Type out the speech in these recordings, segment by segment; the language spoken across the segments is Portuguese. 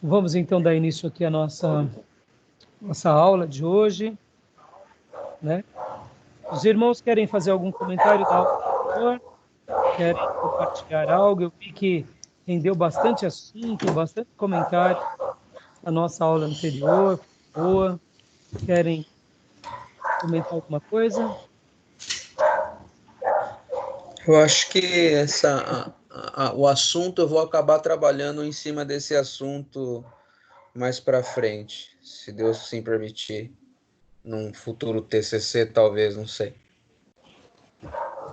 Vamos então dar início aqui à nossa aula de hoje, né? Os irmãos querem fazer algum comentário da aula anterior? Querem compartilhar algo? Eu vi que rendeu bastante assunto, bastante comentário a nossa aula anterior, boa. Querem comentar alguma coisa? Eu acho que o assunto eu vou acabar trabalhando em cima desse assunto mais para frente, se Deus assim permitir, num futuro TCC talvez, não sei.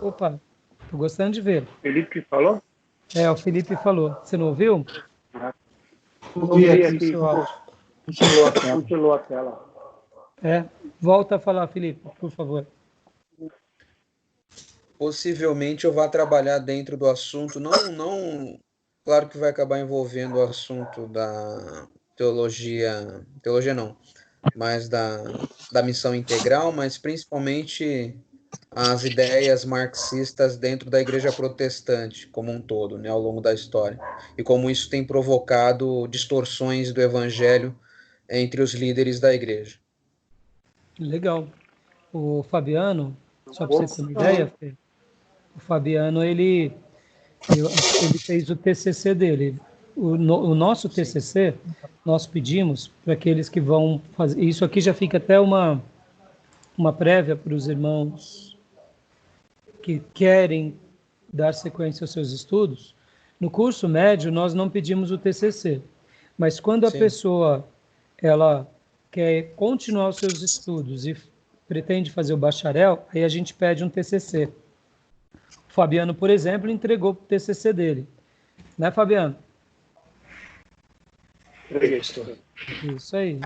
Opa, estou gostando de ver. Felipe que falou? O Felipe falou. Você não ouviu? Ouvi aqui, Seu áudio. congelou a tela. Volta a falar, Felipe, por favor. Possivelmente eu vá trabalhar dentro do assunto, não, claro que vai acabar envolvendo o assunto da teologia não, mas da missão integral, mas principalmente as ideias marxistas dentro da igreja protestante como um todo, né, ao longo da história, e como isso tem provocado distorções do evangelho entre os líderes da igreja. Legal. O Fabiano, só para você ter uma ideia, Fê, o Fabiano, ele fez o TCC dele. O nosso TCC, nós pedimos para aqueles que vão fazer... Isso aqui já fica até uma prévia para os irmãos que querem dar sequência aos seus estudos. No curso médio, nós não pedimos o TCC. Mas quando a pessoa ela quer continuar os seus estudos e pretende fazer o bacharel, aí a gente pede um TCC. O Fabiano, por exemplo, entregou o TCC dele. Né, Fabiano? Isso aí.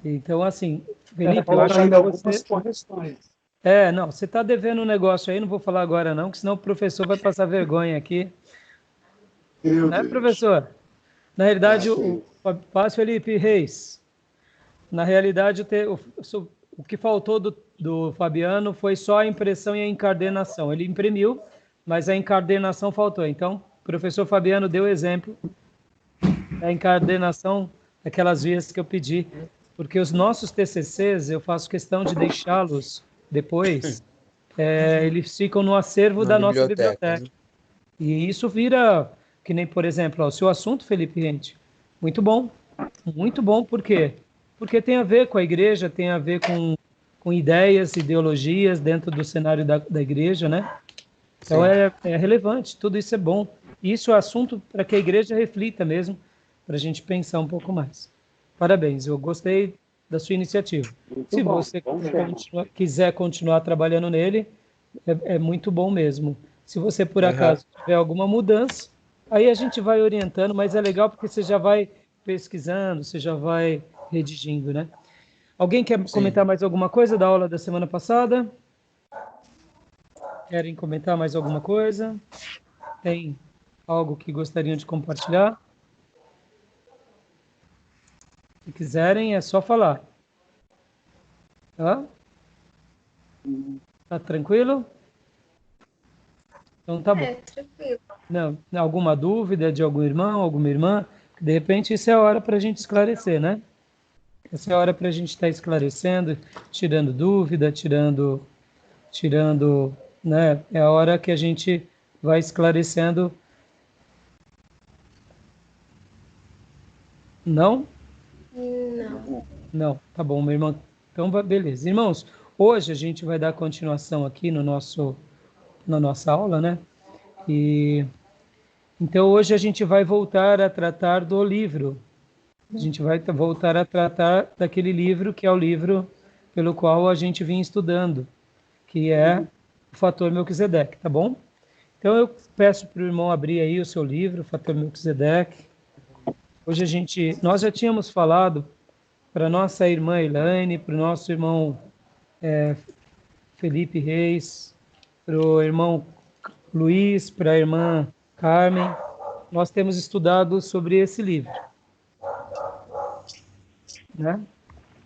Então assim, Felipe, eu acho ainda que algumas correções. Não, você está devendo um negócio aí, não vou falar agora não, que senão o professor vai passar vergonha aqui. Né, professor? Na realidade, Paz Felipe Reis, na realidade, o que faltou do Fabiano foi só a impressão e a encadernação. Ele imprimiu, mas a encadernação faltou. Então, o professor Fabiano deu exemplo da encadernação daquelas vias que eu pedi, porque os nossos TCCs, eu faço questão de deixá-los depois, eles ficam no acervo da nossa biblioteca. Né? E isso vira, que nem, por exemplo, o seu assunto, Felipe Rente, muito bom, por quê? Porque tem a ver com a igreja, tem a ver com ideias, ideologias dentro do cenário da igreja, né? Então é relevante, tudo isso é bom. Isso é assunto para que a igreja reflita mesmo, para a gente pensar um pouco mais. Parabéns, eu gostei da sua iniciativa. Se você quiser continuar trabalhando nele, é muito bom mesmo. Se você, por acaso, tiver alguma mudança, aí a gente vai orientando, mas é legal porque você já vai pesquisando, você já vai redigindo, né? Alguém quer comentar mais alguma coisa da aula da semana passada? Querem comentar mais alguma coisa? Tem algo que gostariam de compartilhar? Se quiserem, é só falar. Tá tranquilo? Então tá bom. Tranquilo. Não, alguma dúvida de algum irmão, alguma irmã? De repente, isso é a hora para a gente esclarecer, né? Essa é a hora para a gente estar esclarecendo, tirando dúvida, tirando, né? É a hora que a gente vai esclarecendo. Não? Não. Não, tá bom, meu irmão. Então, beleza. Irmãos, hoje a gente vai dar continuação aqui na nossa aula, né? Então, hoje a gente vai voltar a tratar do livro. A gente vai voltar a tratar daquele livro que é o livro pelo qual a gente vinha estudando, que é o Fator Melquisedeque, tá bom? Então, eu peço para o irmão abrir aí o seu livro, o Fator Melquisedeque. Hoje nós já tínhamos falado para nossa irmã Elaine, para o nosso irmão Felipe Reis, para o irmão Luiz, para a irmã Carmen, nós temos estudado sobre esse livro, né?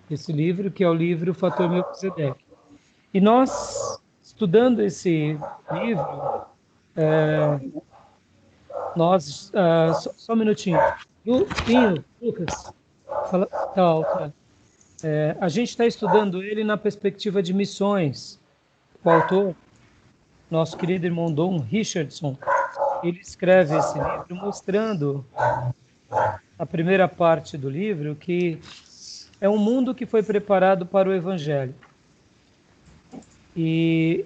Esse livro que é o livro Fator Melquisedeque. E nós, estudando esse livro, só um minutinho. Pinho, Lucas, fala, tá. A gente está estudando ele na perspectiva de missões. O autor, nosso querido irmão Don Richardson, ele escreve esse livro mostrando, a primeira parte do livro, que é um mundo que foi preparado para o Evangelho. E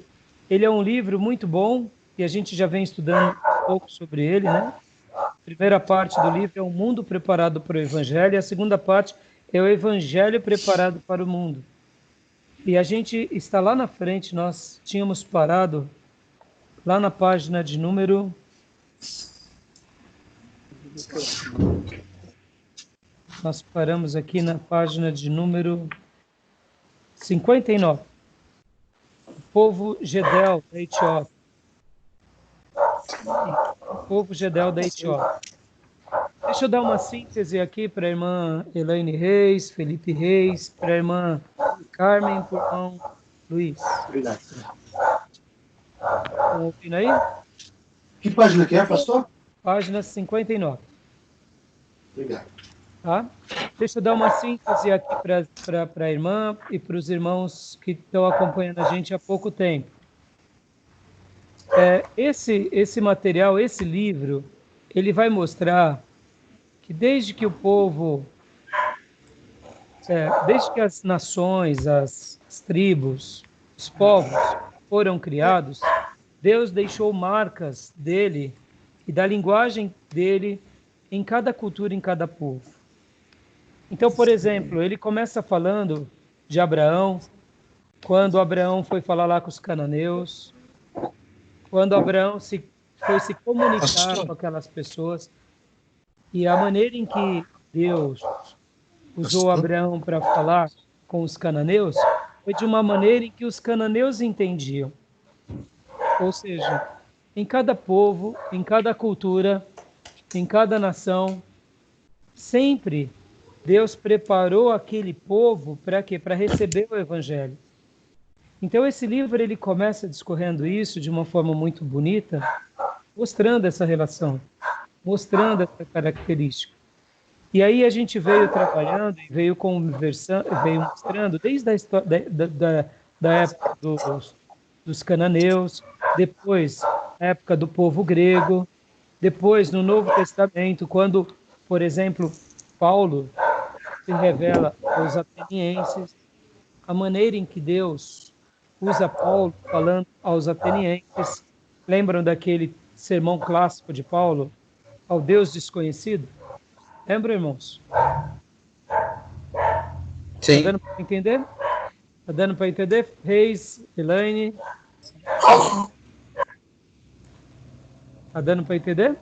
ele é um livro muito bom, e a gente já vem estudando um pouco sobre ele, né? A primeira parte do livro é um mundo preparado para o Evangelho, e a segunda parte é o Evangelho preparado para o mundo. E a gente está lá na frente, nós tínhamos parado lá na página de número... Nós paramos aqui na página de número 59. O povo Gedel da Etiópia. O povo Gedel da Etiópia. Deixa eu dar uma síntese aqui para a irmã Elaine Reis, Felipe Reis, para a irmã Carmen e para o irmão Luiz. Obrigado. Estão ouvindo aí? Que página que é, pastor? Página 59. Obrigado. Tá? Deixa eu dar uma síntese aqui para a irmã e para os irmãos que estão acompanhando a gente há pouco tempo. Esse material, esse livro, ele vai mostrar que desde que o povo, desde que as nações, as tribos, os povos foram criados, Deus deixou marcas dele e da linguagem dele em cada cultura, em cada povo. Então, por exemplo, ele começa falando de Abraão, quando Abraão foi falar lá com os cananeus, quando Abraão foi se comunicar com aquelas pessoas, e a maneira em que Deus usou Abraão para falar com os cananeus foi de uma maneira em que os cananeus entendiam. Ou seja, em cada povo, em cada cultura, em cada nação, sempre Deus preparou aquele povo para quê? Para receber o Evangelho. Então esse livro ele começa discorrendo isso de uma forma muito bonita, mostrando essa relação, mostrando essa característica. E aí a gente veio trabalhando e veio conversando, veio mostrando desde a história da época dos cananeus, depois a época do povo grego, depois no Novo Testamento, quando, por exemplo, Paulo se revela aos atenienses, a maneira em que Deus usa Paulo falando aos atenienses. Lembram daquele sermão clássico de Paulo, ao Deus desconhecido? Lembram, irmãos? Sim. Está dando para entender? Está dando para entender? Reis, Elaine? Está dando para entender?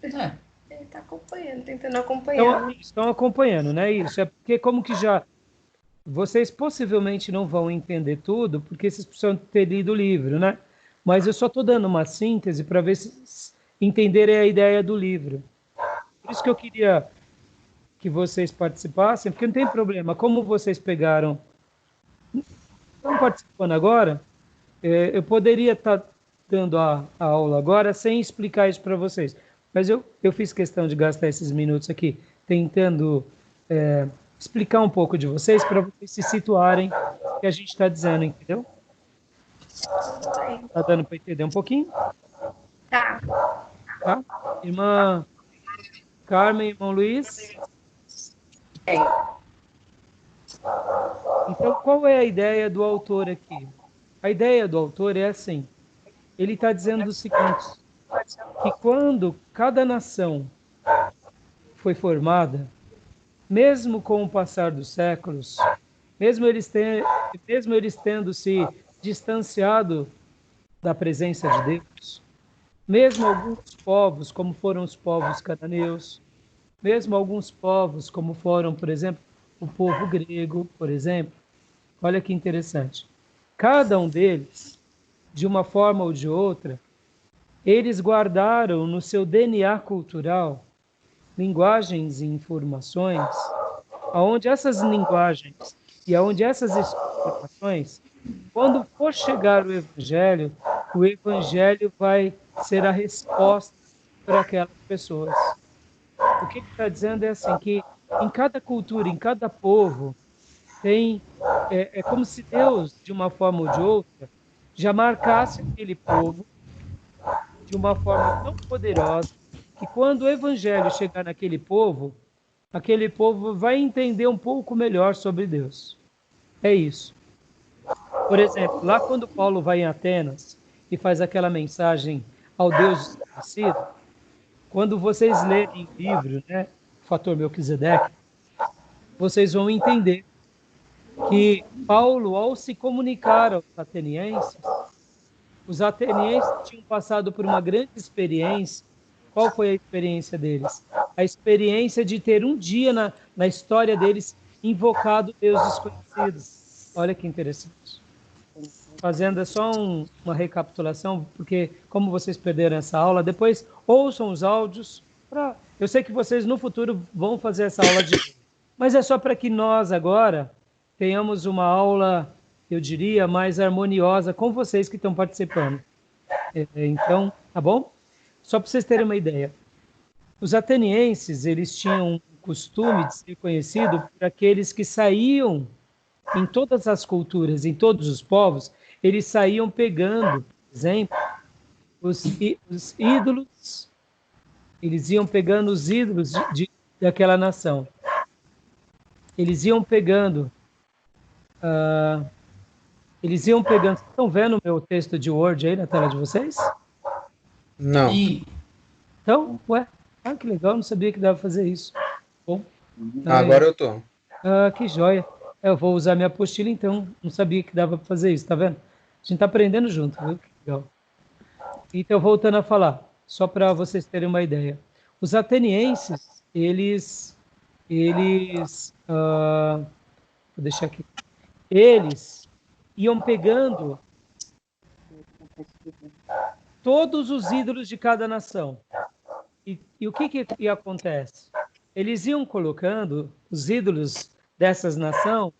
Ele está acompanhando, tentando acompanhar. Estão acompanhando, né? Isso é porque como que já... Vocês possivelmente não vão entender tudo, porque vocês precisam ter lido o livro, né? Mas eu só estou dando uma síntese para ver se entenderem a ideia do livro. Por isso que eu queria que vocês participassem, porque não tem problema. Como vocês pegaram... Estão participando agora? Eu poderia estar dando a aula agora sem explicar isso para vocês. Mas eu fiz questão de gastar esses minutos aqui tentando explicar um pouco de vocês para vocês se situarem o que a gente está dizendo, entendeu? Está dando para entender um pouquinho? Tá. Tá? Irmã Carmen, irmão Luiz? Então, qual é a ideia do autor aqui? A ideia do autor é assim, ele está dizendo o seguinte, que quando cada nação foi formada, mesmo com o passar dos séculos, mesmo eles tendo se distanciado da presença de Deus, mesmo alguns povos, como foram os povos cananeus, mesmo alguns povos, como foram, por exemplo, o povo grego, por exemplo, olha que interessante, cada um deles, de uma forma ou de outra, eles guardaram no seu DNA cultural linguagens e informações, aonde essas linguagens e aonde essas informações, quando for chegar o Evangelho vai ser a resposta para aquelas pessoas. O que ele está dizendo é assim, que em cada cultura, em cada povo, é como se Deus, de uma forma ou de outra, já marcasse aquele povo de uma forma tão poderosa que quando o evangelho chegar naquele povo, aquele povo vai entender um pouco melhor sobre Deus. É isso. Por exemplo, lá quando Paulo vai em Atenas e faz aquela mensagem ao Deus desconhecido, quando vocês lerem o livro, né, Fator Melquisedeque, vocês vão entender que Paulo, ao se comunicar aos atenienses, os atenienses tinham passado por uma grande experiência. Qual foi a experiência deles? A experiência de ter um dia na história deles invocado Deus desconhecido. Olha que interessante. Fazendo só uma recapitulação, porque como vocês perderam essa aula, depois ouçam os áudios. Eu sei que vocês no futuro vão fazer essa aula de novo, mas é só para que nós agora tenhamos uma aula, eu diria, mais harmoniosa com vocês que estão participando. Então, tá bom? Só para vocês terem uma ideia. Os atenienses, eles tinham um costume de ser conhecido por aqueles que saíam em todas as culturas, em todos os povos, eles saíam pegando, por exemplo, os ídolos, eles iam pegando os ídolos daquela nação. Eles iam pegando, estão vendo o meu texto de Word aí na tela de vocês? Não. Então, que legal, não sabia que dava pra fazer isso. Bom, Agora eu tô. Que joia. Eu vou usar minha apostila, então. Não sabia que dava para fazer isso, tá vendo? A gente tá aprendendo junto, viu? Que legal. Então, voltando a falar, só para vocês terem uma ideia. Os atenienses, vou deixar aqui. Eles iam pegando todos os ídolos de cada nação. E o que acontece? Eles iam colocando os ídolos dessas nações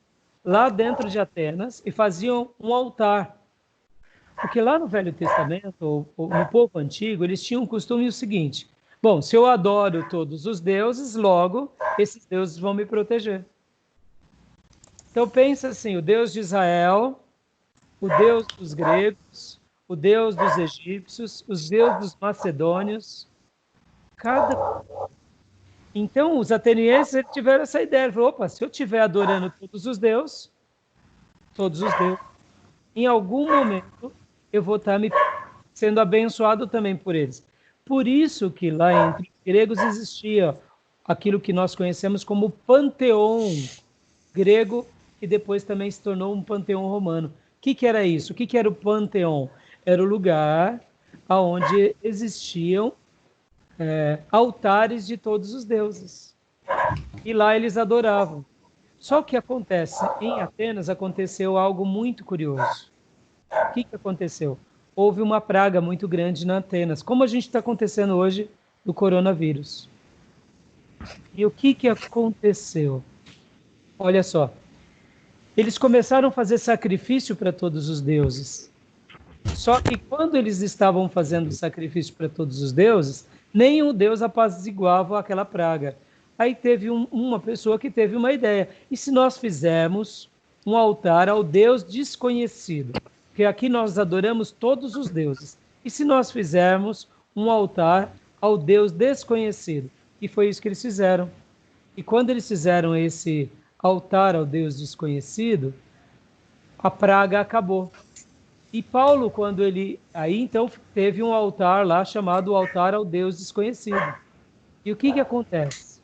lá dentro de Atenas e faziam um altar. Porque lá no Velho Testamento, ou no povo antigo, eles tinham o costume o seguinte: bom, se eu adoro todos os deuses, logo esses deuses vão me proteger. Então pensa assim, o Deus de Israel, o Deus dos gregos, o Deus dos egípcios, os deuses dos macedônios, Então, os atenienses tiveram essa ideia. Falaram, opa, se eu estiver adorando todos os deuses, em algum momento eu vou estar sendo abençoado também por eles. Por isso que lá entre os gregos existia aquilo que nós conhecemos como panteão grego, que depois também se tornou um panteão romano. O que era isso? O que era o panteão? Era o lugar onde existiam altares de todos os deuses. E lá eles adoravam. Só que acontece, em Atenas aconteceu algo muito curioso. O que aconteceu? Houve uma praga muito grande na Atenas, como a gente está acontecendo hoje do coronavírus. E o que aconteceu? Olha só, eles começaram a fazer sacrifício para todos os deuses. Só que quando eles estavam fazendo sacrifício para todos os deuses, nenhum deus apaziguava aquela praga. Aí teve uma pessoa que teve uma ideia. E se nós fizermos um altar ao Deus desconhecido? Porque aqui nós adoramos todos os deuses. E se nós fizermos um altar ao Deus desconhecido? E foi isso que eles fizeram. E quando eles fizeram esse altar ao Deus desconhecido, a praga acabou. E Paulo, quando aí então teve um altar lá chamado altar ao Deus desconhecido. E o que acontece?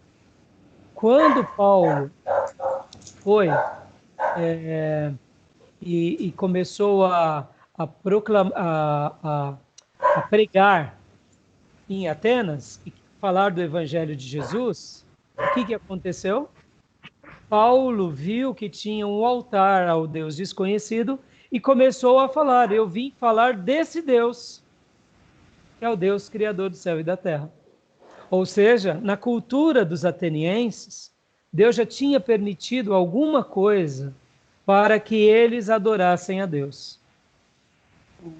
Quando Paulo foi e começou a pregar em Atenas e falar do Evangelho de Jesus, o que aconteceu? Paulo viu que tinha um altar ao Deus desconhecido e começou a falar, eu vim falar desse Deus, que é o Deus criador do céu e da terra. Ou seja, na cultura dos atenienses, Deus já tinha permitido alguma coisa para que eles adorassem a Deus.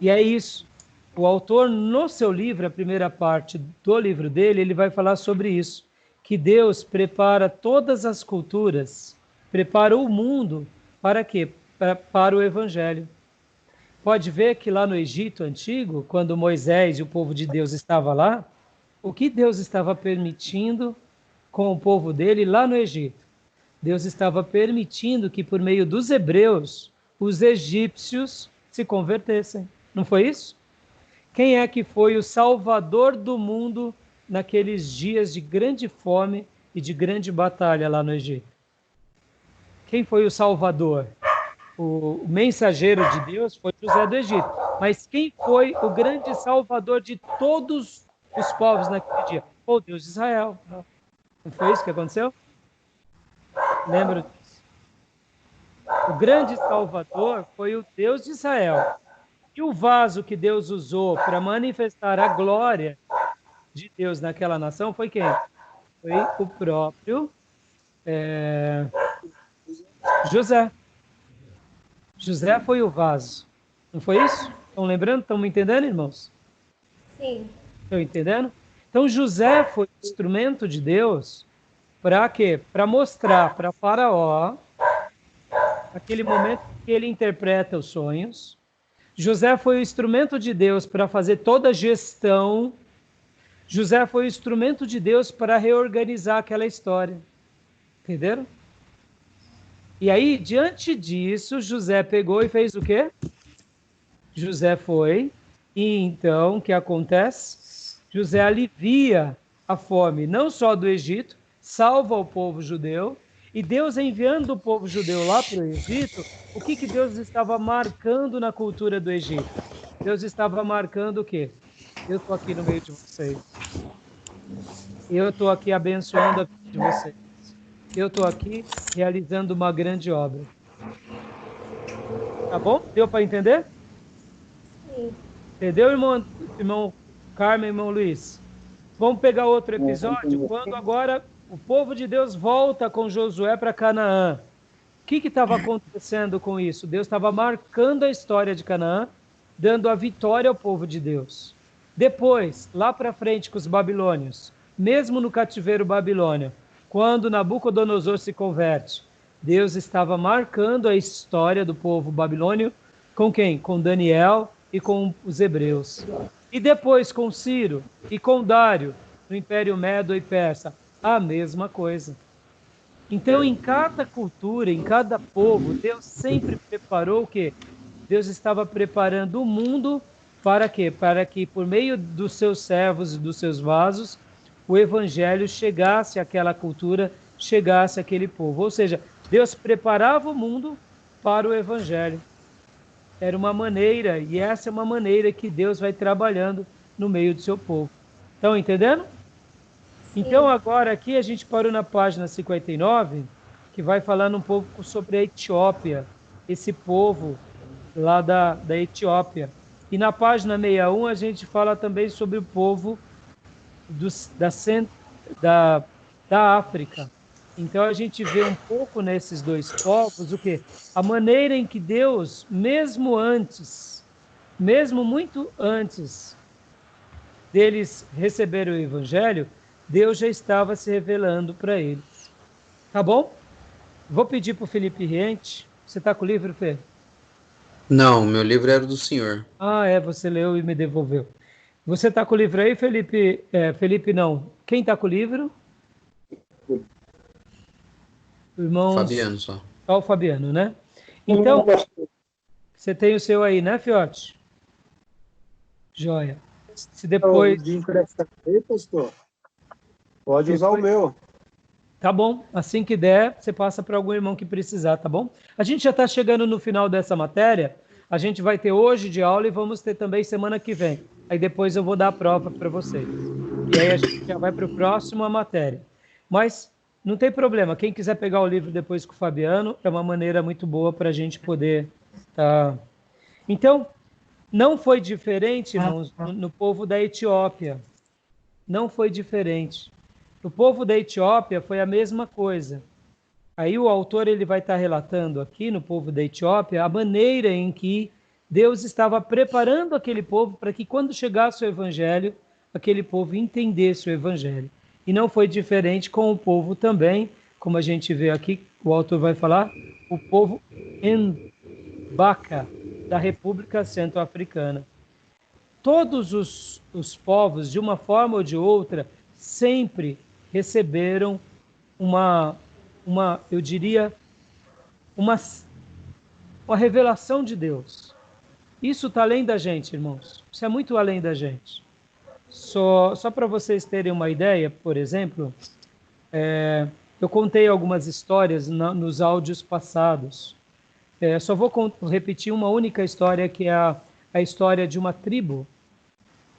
E é isso. O autor, no seu livro, a primeira parte do livro dele, ele vai falar sobre isso, que Deus prepara todas as culturas, prepara o mundo para quê? Para o Evangelho. Pode ver que lá no Egito Antigo, quando Moisés e o povo de Deus estava lá, o que Deus estava permitindo com o povo dele lá no Egito? Deus estava permitindo que, por meio dos hebreus, os egípcios se convertessem. Não foi isso? Quem é que foi o salvador do mundo naqueles dias de grande fome e de grande batalha lá no Egito? Quem foi o salvador? O mensageiro de Deus foi José do Egito. Mas quem foi o grande salvador de todos os povos naquele dia? Foi o Deus de Israel. Não foi isso que aconteceu? Lembra disso? O grande salvador foi o Deus de Israel. E o vaso que Deus usou para manifestar a glória de Deus naquela nação foi quem? Foi o próprio José. José foi o vaso. Não foi isso? Estão lembrando? Estão me entendendo, irmãos? Sim. Estão entendendo? Então José foi instrumento de Deus para quê? Para mostrar para Faraó aquele momento que ele interpreta os sonhos. José foi o instrumento de Deus para fazer toda a gestão. José foi o instrumento de Deus para reorganizar aquela história. Entenderam? E aí, diante disso, José pegou e fez o quê? José foi, e então, o que acontece? José alivia a fome, não só do Egito, salva o povo judeu, e Deus enviando o povo judeu lá para o Egito, o que Deus estava marcando na cultura do Egito? Deus estava marcando o quê? Eu estou aqui no meio de vocês. Eu estou aqui abençoando a vida de vocês. Eu estou aqui realizando uma grande obra. Tá bom? Deu para entender? Sim. Entendeu, irmão Carmen, irmão Luiz? Vamos pegar outro episódio, quando agora o povo de Deus volta com Josué para Canaã. O que estava acontecendo com isso? Deus estava marcando a história de Canaã, dando a vitória ao povo de Deus. Depois, lá para frente com os babilônios, mesmo no cativeiro babilônio, quando Nabucodonosor se converte, Deus estava marcando a história do povo babilônio com quem? Com Daniel e com os hebreus. E depois com Ciro e com Dário, no Império Medo e Persa, a mesma coisa. Então, em cada cultura, em cada povo, Deus sempre preparou o quê? Deus estava preparando o mundo para quê? Para que, por meio dos seus servos e dos seus vasos, o evangelho chegasse àquela cultura, chegasse àquele povo. Ou seja, Deus preparava o mundo para o evangelho. Era uma maneira, e essa é uma maneira que Deus vai trabalhando no meio do seu povo. Estão entendendo? Sim. Então, agora aqui a gente parou na página 59, que vai falando um pouco sobre a Etiópia, esse povo lá da Etiópia. E na página 61 a gente fala também sobre o povo da África. Então a gente vê um pouco nesses dois povos o quê? A maneira em que Deus, mesmo muito antes deles receberem o Evangelho, Deus já estava se revelando para eles. Tá bom? Vou pedir para o Felipe Riente. Você está com o livro, Fê? Não, meu livro era do senhor. Ah, você leu e me devolveu. Você está com o livro aí, Felipe? Felipe, não. Quem está com o livro? Irmãos... Fabiano só. Só o Fabiano, né? Então, você tem o seu aí, né, Fiote? Joia. Se depois... De emprestar aí, pastor? Pode usar o meu. Tá bom. Assim que der, você passa para algum irmão que precisar, tá bom? A gente já está chegando no final dessa matéria. A gente vai ter hoje de aula e vamos ter também semana que vem. Aí depois eu vou dar a prova para vocês. E aí a gente já vai para o próximo a matéria. Mas não tem problema. Quem quiser pegar o livro depois com o Fabiano, é uma maneira muito boa para a gente poder... Então, não foi diferente, irmãos, no povo da Etiópia. Não foi diferente. O povo da Etiópia foi a mesma coisa. Aí o autor ele vai estar relatando aqui no povo da Etiópia a maneira em que Deus estava preparando aquele povo para que quando chegasse o evangelho, aquele povo entendesse o evangelho. E não foi diferente com o povo também, como a gente vê aqui, o autor vai falar, o povo Mbaka, da República Centro-Africana. Todos os povos, de uma forma ou de outra, sempre receberam eu diria, uma revelação de Deus. Isso está além da gente, irmãos. Isso é muito além da gente. Só para vocês terem uma ideia, por exemplo, eu contei algumas histórias nos áudios passados. Só vou repetir uma única história, que é a história de uma tribo,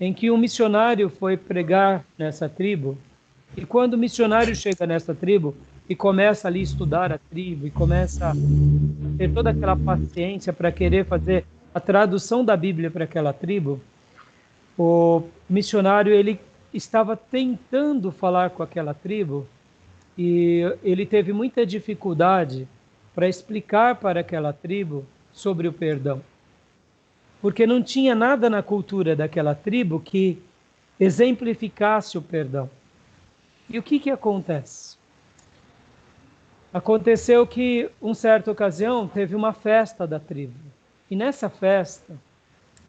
em que um missionário foi pregar nessa tribo, e quando o missionário chega nessa tribo e começa ali a estudar a tribo, e começa a ter toda aquela paciência para querer fazer a tradução da Bíblia para aquela tribo, o missionário ele estava tentando falar com aquela tribo, e ele teve muita dificuldade para explicar para aquela tribo sobre o perdão. Porque não tinha nada na cultura daquela tribo que exemplificasse o perdão. E o que acontece? Aconteceu que, em certa ocasião, teve uma festa da tribo. E nessa festa,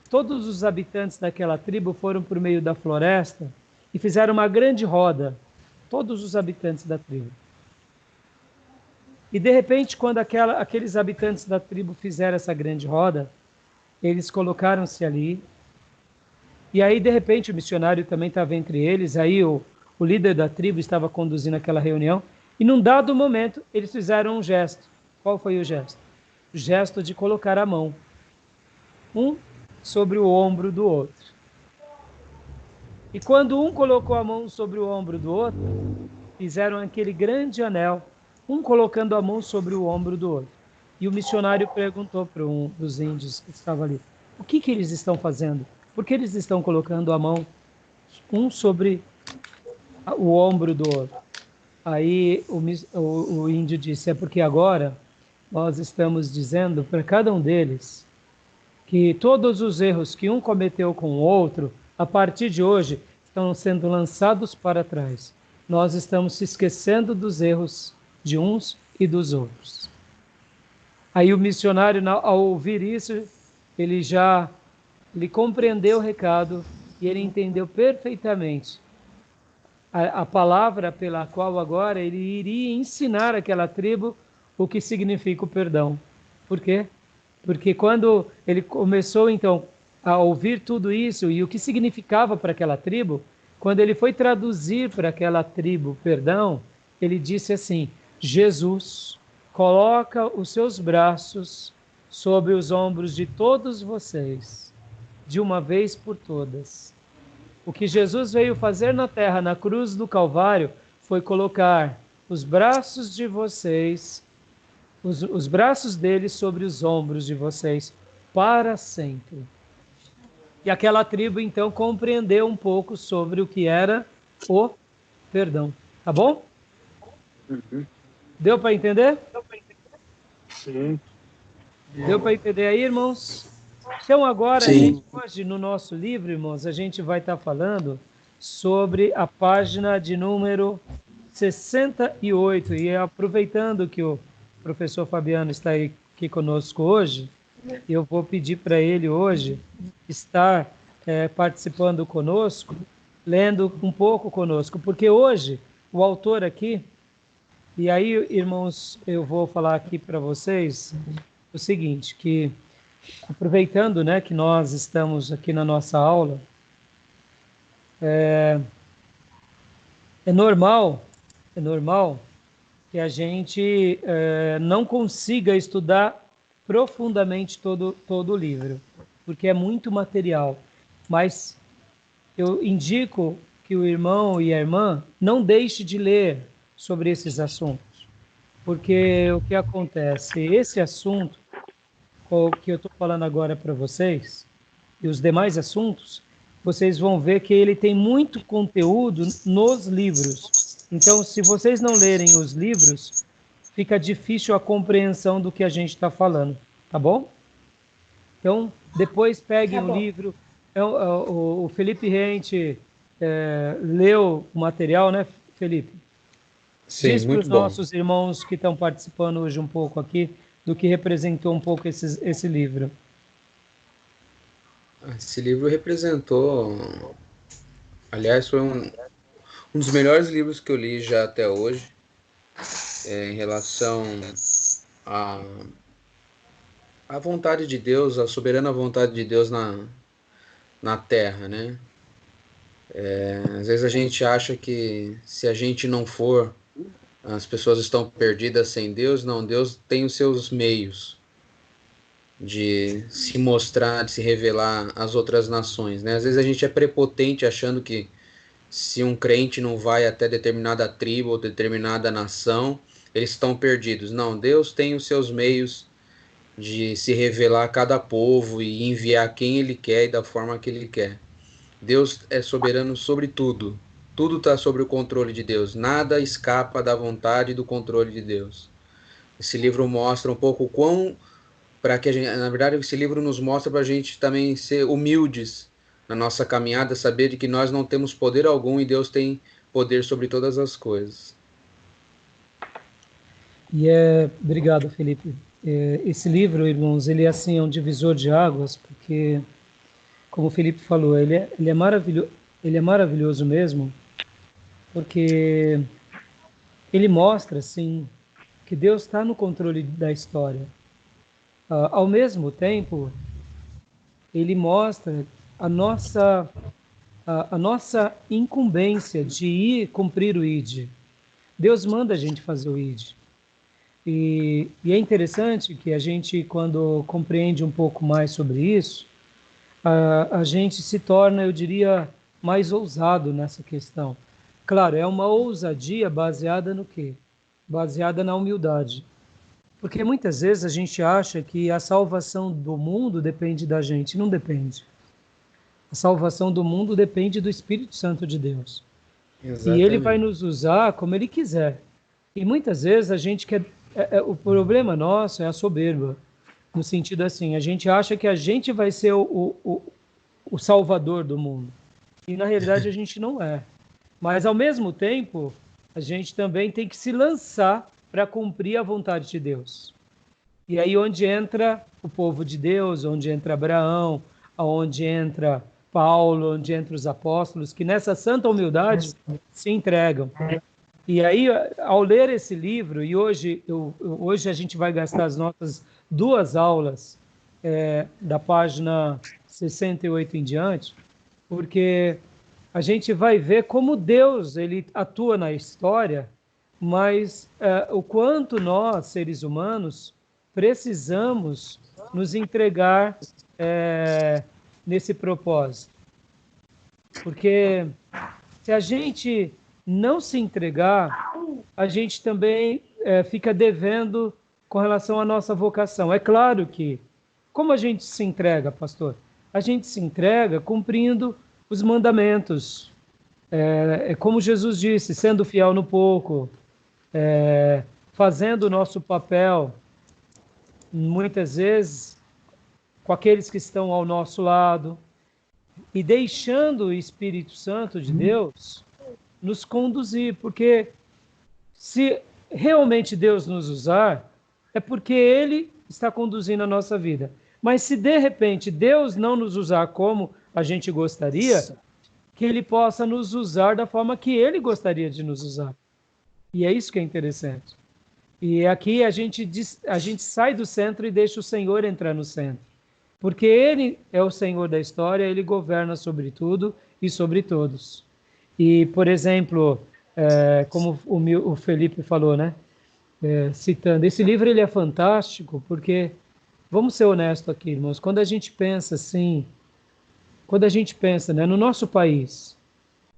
todos os habitantes daquela tribo foram por meio da floresta e fizeram uma grande roda. Todos os habitantes da tribo. E, de repente, quando aqueles habitantes da tribo fizeram essa grande roda, eles colocaram-se ali, e aí, de repente, o missionário também estava entre eles, aí o líder da tribo estava conduzindo aquela reunião, e num dado momento, eles fizeram um gesto. Qual foi o gesto? O gesto de colocar a mão, um sobre o ombro do outro. E quando um colocou a mão sobre o ombro do outro, fizeram aquele grande anel, um colocando a mão sobre o ombro do outro. E o missionário perguntou para um dos índios que estava ali, o que eles estão fazendo? Por que eles estão colocando a mão um sobre o ombro do outro? Aí o índio disse, é porque agora nós estamos dizendo para cada um deles que todos os erros que um cometeu com o outro, a partir de hoje, estão sendo lançados para trás. Nós estamos se esquecendo dos erros de uns e dos outros. Aí o missionário, ao ouvir isso, ele compreendeu o recado e ele entendeu perfeitamente a palavra pela qual agora ele iria ensinar aquela tribo o que significa o perdão. Por quê? Porque quando ele começou, então, a ouvir tudo isso e o que significava para aquela tribo, quando ele foi traduzir para aquela tribo perdão, ele disse assim, Jesus coloca os seus braços sobre os ombros de todos vocês, de uma vez por todas. O que Jesus veio fazer na terra, na cruz do Calvário, foi colocar os braços de vocês, os braços dele sobre os ombros de vocês, para sempre. E aquela tribo, então, compreendeu um pouco sobre o que era o perdão. Tá bom? Deu para entender? Sim. Deu para entender aí, irmãos? Então, agora, hoje, no nosso livro, irmãos, a gente vai estar falando sobre a página de número 68. E aproveitando que o professor Fabiano está aqui conosco hoje, eu vou pedir para ele hoje estar participando conosco, lendo um pouco conosco, porque hoje o autor aqui, e aí, irmãos, eu vou falar aqui para vocês o seguinte, que aproveitando, né, que nós estamos aqui na nossa aula, é normal que a gente não consiga estudar profundamente todo o livro, porque é muito material, mas eu indico que o irmão e a irmã não deixe de ler sobre esses assuntos, porque o que acontece, esse assunto, o que eu estou falando agora para vocês, e os demais assuntos, vocês vão ver que ele tem muito conteúdo nos livros. Então, se vocês não lerem os livros, fica difícil a compreensão do que a gente está falando, tá bom? Então, depois peguem Tá o bom. livro. O Felipe Rente leu o material, né, Felipe? Sim, Diz para muito os bom. nossos irmãos que estão participando hoje um pouco aqui do que representou um pouco esse livro. Esse livro representou, aliás, foi um dos melhores livros que eu li já até hoje, em relação à, à vontade de Deus, à soberana vontade de Deus na Terra, né? Às vezes a gente acha que se a gente não for, as pessoas estão perdidas sem Deus. Não, Deus tem os seus meios de se mostrar, de se revelar às outras nações, né? Às vezes a gente é prepotente achando que se um crente não vai até determinada tribo ou determinada nação, eles estão perdidos. Não, Deus tem os seus meios de se revelar a cada povo e enviar quem ele quer e da forma que ele quer. Deus é soberano sobre tudo. Tudo está sob o controle de Deus. Nada escapa da vontade e do controle de Deus. Esse livro mostra um pouco o quão, para que a gente, na verdade, esse livro nos mostra para a gente também ser humildes na nossa caminhada, saber de que nós não temos poder algum e Deus tem poder sobre todas as coisas. Obrigado, Felipe. Esse livro, irmãos, ele assim é um divisor de águas, porque, como o Felipe falou, ele é maravilhoso mesmo, porque ele mostra, assim, que Deus está no controle da história. Ao mesmo tempo, ele mostra a nossa, a nossa incumbência de ir cumprir o ID. Deus manda a gente fazer o ID. E é interessante que a gente, quando compreende um pouco mais sobre isso, a gente se torna, eu diria, mais ousado nessa questão. Claro, é uma ousadia baseada no quê? Baseada na humildade. Porque muitas vezes a gente acha que a salvação do mundo depende da gente. Não depende. A salvação do mundo depende do Espírito Santo de Deus. E ele vai Exatamente. nos usar como ele quiser. E muitas vezes a gente quer. O problema nosso é a soberba. No sentido assim, a gente acha que a gente vai ser o salvador do mundo. E na realidade a gente não é. Mas ao mesmo tempo, a gente também tem que se lançar para cumprir a vontade de Deus. E aí onde entra o povo de Deus, onde entra Abraão, onde entra Paulo, onde entra os apóstolos, que nessa santa humildade se entregam. E aí, ao ler esse livro, e hoje a gente vai gastar as nossas 2 aulas da página 68 em diante, porque a gente vai ver como Deus ele atua na história, mas o quanto nós, seres humanos, precisamos nos entregar nesse propósito. Porque se a gente não se entregar, a gente também fica devendo com relação à nossa vocação. É claro que, como a gente se entrega, pastor? A gente se entrega cumprindo os mandamentos. Como Jesus disse, sendo fiel no pouco, fazendo o nosso papel, muitas vezes, com aqueles que estão ao nosso lado, e deixando o Espírito Santo de Deus nos conduzir, porque se realmente Deus nos usar, é porque Ele está conduzindo a nossa vida. Mas se de repente Deus não nos usar como a gente gostaria, que Ele possa nos usar da forma que Ele gostaria de nos usar. E é isso que é interessante. E aqui a gente sai do centro e deixa o Senhor entrar no centro. Porque Ele é o Senhor da história, Ele governa sobre tudo e sobre todos. E, por exemplo, como o Felipe falou, né? Citando, esse livro ele é fantástico porque, vamos ser honestos aqui, irmãos, quando a gente pensa assim, né, no nosso país,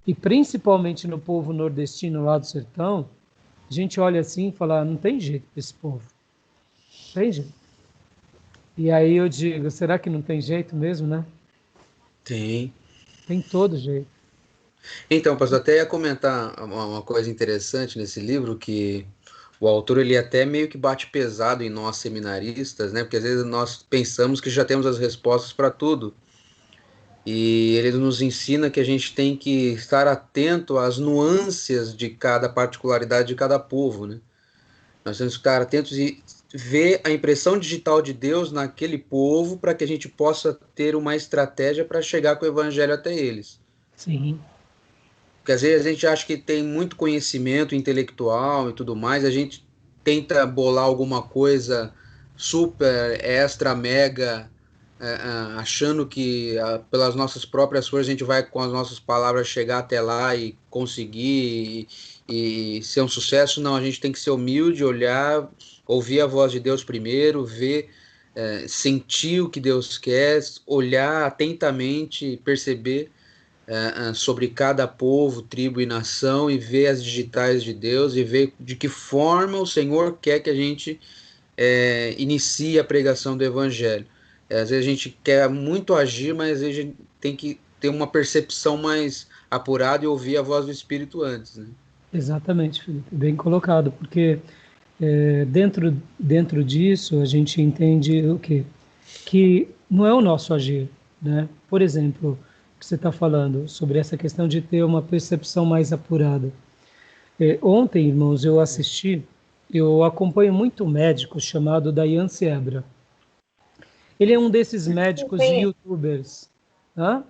e principalmente no povo nordestino lá do sertão, a gente olha assim e fala, não tem jeito desse povo. Não tem jeito. E aí eu digo, será que não tem jeito mesmo, né? Tem. Tem todo jeito. Então, pastor, até ia comentar uma coisa interessante nesse livro, que O autor, ele até meio que bate pesado em nós seminaristas, né? Porque às vezes nós pensamos que já temos as respostas para tudo. E ele nos ensina que a gente tem que estar atento às nuances de cada particularidade de cada povo, né? Nós temos que estar atentos e ver a impressão digital de Deus naquele povo para que a gente possa ter uma estratégia para chegar com o evangelho até eles. Sim. Porque às vezes a gente acha que tem muito conhecimento intelectual e tudo mais, a gente tenta bolar alguma coisa super, extra, mega, achando que pelas nossas próprias forças a gente vai com as nossas palavras chegar até lá e conseguir e ser um sucesso. Não, a gente tem que ser humilde, olhar, ouvir a voz de Deus primeiro, ver, sentir o que Deus quer, olhar atentamente, perceber sobre cada povo, tribo e nação, e ver as digitais de Deus e ver de que forma o Senhor quer que a gente inicie a pregação do Evangelho. Às vezes a gente quer muito agir, mas às vezes a gente tem que ter uma percepção mais apurada e ouvir a voz do Espírito antes, né? Exatamente, Felipe, bem colocado, porque dentro disso a gente entende o quê? Que não é o nosso agir, né? Por exemplo, o que você está falando sobre essa questão de ter uma percepção mais apurada. Ontem, irmãos, eu acompanho muito um médico chamado Dayan Seabra. Ele é um desses médicos e youtubers. Hã?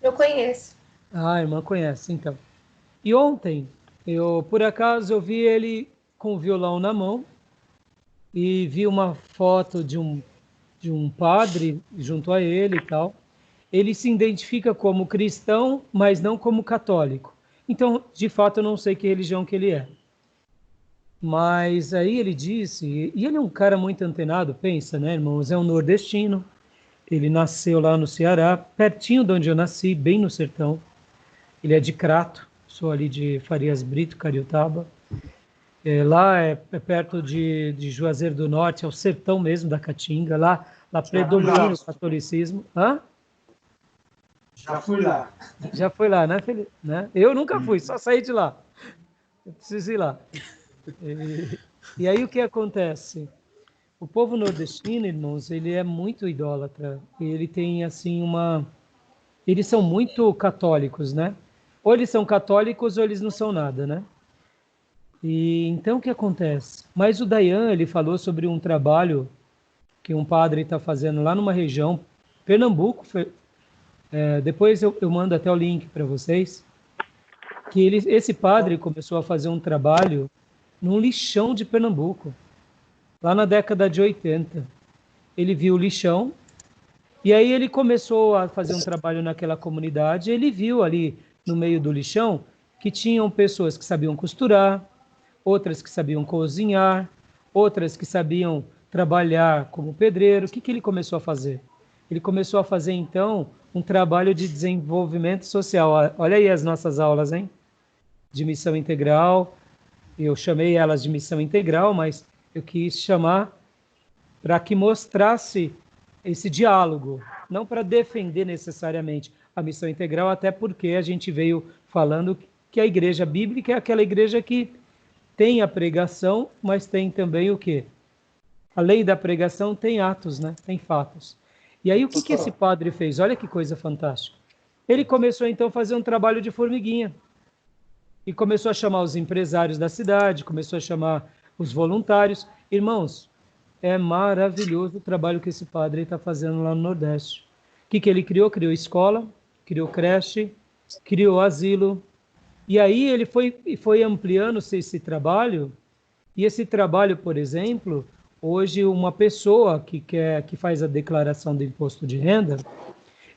Eu conheço. Ah, a irmã conhece, então. E ontem, por acaso, eu vi ele com o violão na mão e vi uma foto de um padre junto a ele e tal. Ele se identifica como cristão, mas não como católico. Então, de fato, eu não sei que religião que ele é. Mas aí ele disse, e ele é um cara muito antenado, pensa, né, irmãos? É um nordestino. Ele nasceu lá no Ceará, pertinho de onde eu nasci, bem no sertão. Ele é de Crato, sou ali de Farias Brito, Cariutaba. Lá é perto de Juazeiro do Norte, é o sertão mesmo da Caatinga. Lá predomina o catolicismo. Hã? Já fui lá. Já foi lá, né, Felipe? Né? Eu nunca fui, só saí de lá. Eu preciso ir lá. E aí o que acontece? O povo nordestino, irmãos, ele é muito idólatra. Ele tem, assim, eles são muito católicos, né? Ou eles são católicos ou eles não são nada, né? E então o que acontece? Mas o Dayan, ele falou sobre um trabalho que um padre está fazendo lá numa região, Pernambuco. Depois eu mando até o link para vocês. Que esse padre começou a fazer um trabalho num lixão de Pernambuco, lá na década de 80. Ele viu o lixão, e aí ele começou a fazer um trabalho naquela comunidade. Ele viu ali no meio do lixão que tinham pessoas que sabiam costurar, outras que sabiam cozinhar, outras que sabiam trabalhar como pedreiro. O que ele começou a fazer? Ele começou a fazer, então, um trabalho de desenvolvimento social. Olha aí as nossas aulas, hein? De missão integral. Eu chamei elas de missão integral, mas eu quis chamar para que mostrasse esse diálogo, não para defender necessariamente a missão integral, até porque a gente veio falando que a igreja bíblica é aquela igreja que tem a pregação, mas tem também o quê? Além da pregação, tem atos, né? Tem fatos. E aí o que esse padre fez? Olha que coisa fantástica. Ele começou então a fazer um trabalho de formiguinha. E começou a chamar os empresários da cidade, começou a chamar os voluntários. Irmãos, é maravilhoso o trabalho que esse padre está fazendo lá no Nordeste. O que ele criou? Criou escola, criou creche, criou asilo. E aí ele foi ampliando esse trabalho. E esse trabalho, por exemplo, hoje uma pessoa que faz a declaração do imposto de renda,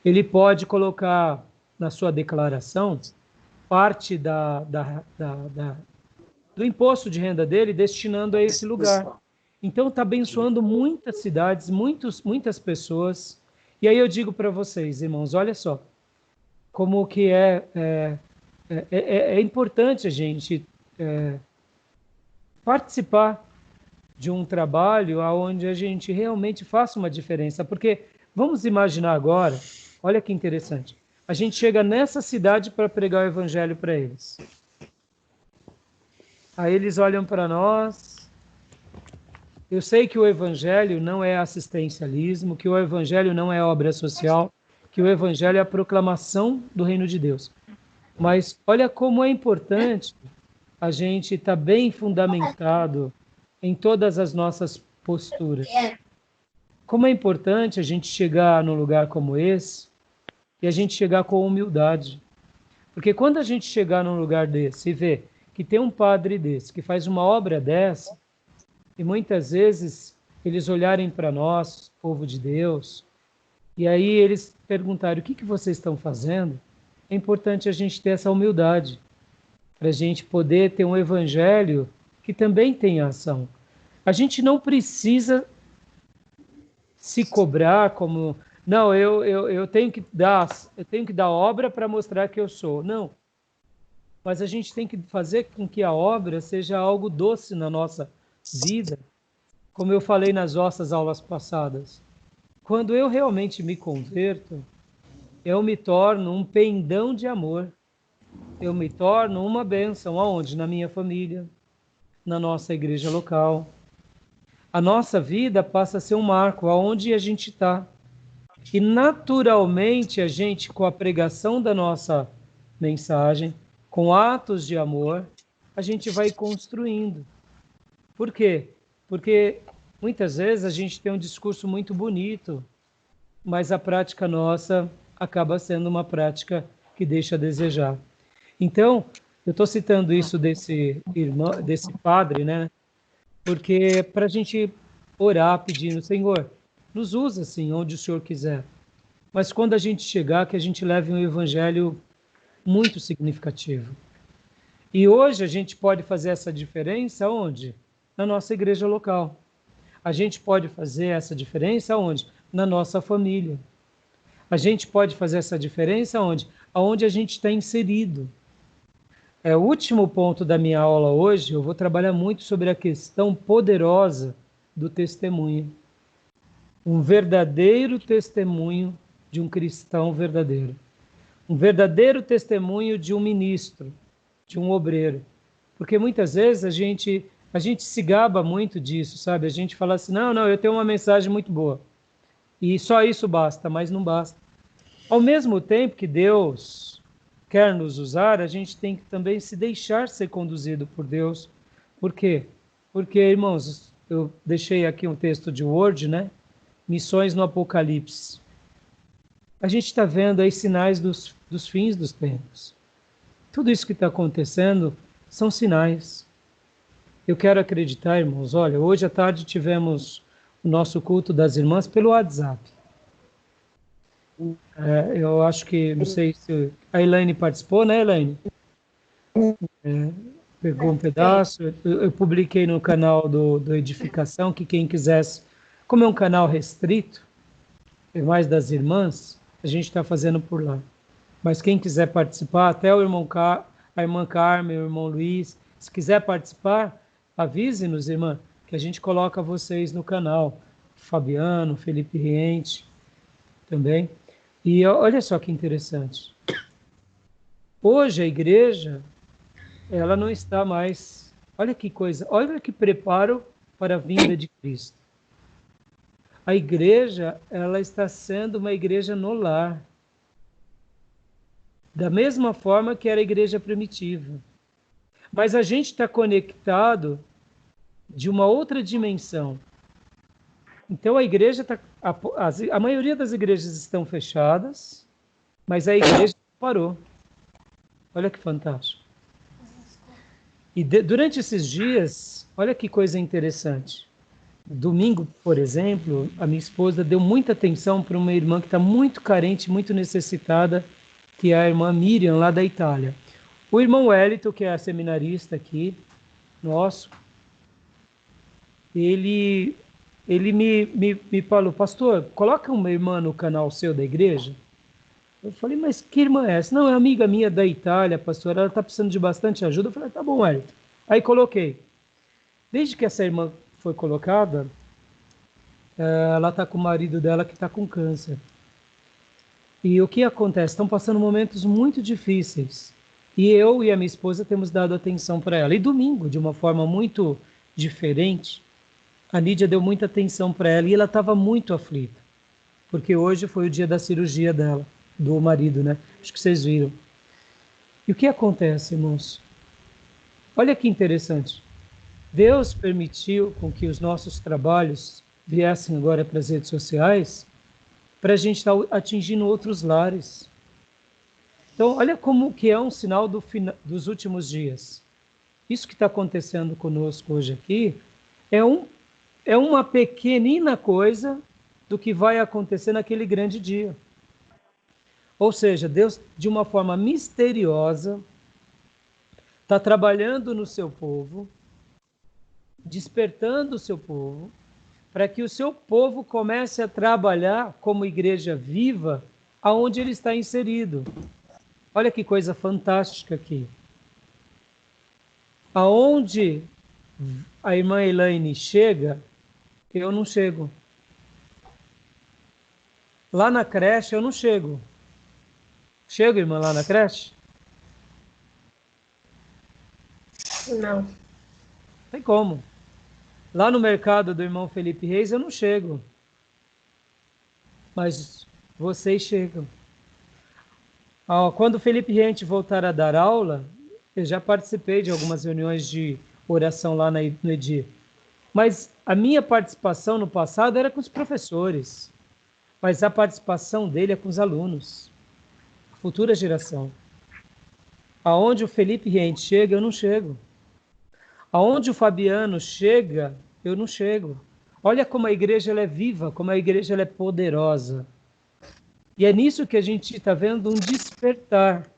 ele pode colocar na sua declaração parte do imposto de renda dele destinando a esse lugar. Então está abençoando muitas cidades, muitas pessoas. E aí eu digo para vocês, irmãos, olha só, como que é importante a gente participar de um trabalho onde a gente realmente faça uma diferença. Porque vamos imaginar agora, olha que interessante, a gente chega nessa cidade para pregar o evangelho para eles. Aí eles olham para nós. Eu sei que o evangelho não é assistencialismo, que o evangelho não é obra social, que o evangelho é a proclamação do reino de Deus. Mas olha como é importante a gente estar bem fundamentado em todas as nossas posturas. Como é importante a gente chegar num lugar como esse e a gente chegar com humildade. Porque quando a gente chegar num lugar desse e ver que tem um padre desse, que faz uma obra dessa, e muitas vezes eles olharem para nós, povo de Deus, e aí eles perguntarem: o que vocês estão fazendo? É importante a gente ter essa humildade, para a gente poder ter um evangelho que também tenha ação. A gente não precisa se cobrar como, não, eu tenho que dar obra para mostrar que eu sou. Não. Mas a gente tem que fazer com que a obra seja algo doce na nossa vida, como eu falei nas nossas aulas passadas. Quando eu realmente me converto, eu me torno um pendão de amor. Eu me torno uma bênção. Aonde? Na minha família, na nossa igreja local. A nossa vida passa a ser um marco, aonde a gente está. E naturalmente a gente, com a pregação da nossa mensagem, com atos de amor, a gente vai construindo. Por quê? Porque muitas vezes a gente tem um discurso muito bonito, mas a prática nossa acaba sendo uma prática que deixa a desejar. Então, eu estou citando isso desse irmão, desse padre, né? Porque para a gente orar pedindo: Senhor, nos usa assim, onde o Senhor quiser. Mas quando a gente chegar, que a gente leve um evangelho muito significativo. E hoje a gente pode fazer essa diferença onde? Na nossa igreja local. A gente pode fazer essa diferença onde? Na nossa família. A gente pode fazer essa diferença onde? Aonde a gente está inserido. O último ponto da minha aula hoje, eu vou trabalhar muito sobre a questão poderosa do testemunho. Um verdadeiro testemunho de um cristão verdadeiro. Um verdadeiro testemunho de um ministro, de um obreiro. Porque muitas vezes a gente se gaba muito disso, sabe? A gente fala assim: não, eu tenho uma mensagem muito boa. E só isso basta, mas não basta. Ao mesmo tempo que Deus quer nos usar, a gente tem que também se deixar ser conduzido por Deus. Por quê? Porque, irmãos, eu deixei aqui um texto de Word, né? Missões no Apocalipse. A gente está vendo aí sinais dos fins dos tempos. Tudo isso que está acontecendo são sinais. Eu quero acreditar, irmãos, olha, hoje à tarde tivemos o nosso culto das irmãs pelo WhatsApp. Eu acho que, não sei se a Elaine participou, né, Elaine? Pegou um pedaço. Eu publiquei no canal do Edificação, que quem quisesse, como é um canal restrito, é mais das irmãs, a gente está fazendo por lá. Mas quem quiser participar, até o a irmã Carmen, o irmão Luiz, se quiser participar, avise-nos, irmã, que a gente coloca vocês no canal. Fabiano, Felipe Riente também. E olha só que interessante. Hoje a igreja, ela não está mais... Olha que coisa, olha que preparo para a vinda de Cristo. A igreja, ela está sendo uma igreja no lar. Da mesma forma que era a igreja primitiva. Mas a gente está conectado de uma outra dimensão. Então a igreja está... A maioria das igrejas estão fechadas, mas a igreja parou. Olha que fantástico. E durante esses dias, olha que coisa interessante. Domingo, por exemplo, a minha esposa deu muita atenção para uma irmã que está muito carente, muito necessitada, que é a irmã Miriam, lá da Itália. O irmão Wellington, que é seminarista aqui, nosso, ele me falou: pastor, coloca uma irmã no canal seu da igreja. Eu falei: mas que irmã é essa? Não, é amiga minha da Itália, pastor, ela está precisando de bastante ajuda. Eu falei: tá bom, Wellington. Aí coloquei. Desde que essa irmã foi colocada, ela está com o marido dela que está com câncer. E o que acontece? Estão passando momentos muito difíceis. E eu e a minha esposa temos dado atenção para ela. E domingo, de uma forma muito diferente, a Lídia deu muita atenção para ela e ela estava muito aflita. Porque hoje foi o dia da cirurgia dela, do marido, né? Acho que vocês viram. E o que acontece, irmãos? Olha que interessante. Deus permitiu com que os nossos trabalhos viessem agora para as redes sociais para a gente estar atingindo outros lares. Então, olha como que é um sinal dos últimos dias. Isso que está acontecendo conosco hoje aqui é uma pequenina coisa do que vai acontecer naquele grande dia. Ou seja, Deus, de uma forma misteriosa, está trabalhando no seu povo, despertando o seu povo, para que o seu povo comece a trabalhar como igreja viva aonde ele está inserido. Olha que coisa fantástica aqui. Aonde a irmã Elaine chega, eu não chego. Lá na creche eu não chego. Chego, irmã, lá na creche? Não. Tem como. Lá no mercado do irmão Felipe Reis eu não chego. Mas vocês chegam. Quando o Felipe Reis voltar a dar aula, eu já participei de algumas reuniões de oração lá no EDI. Mas a minha participação no passado era com os professores. Mas a participação dele é com os alunos. A futura geração. Aonde o Felipe Reis chega, eu não chego. Aonde o Fabiano chega, eu não chego. Olha como a igreja ela é viva, como a igreja ela é poderosa. E é nisso que a gente está vendo um despertar.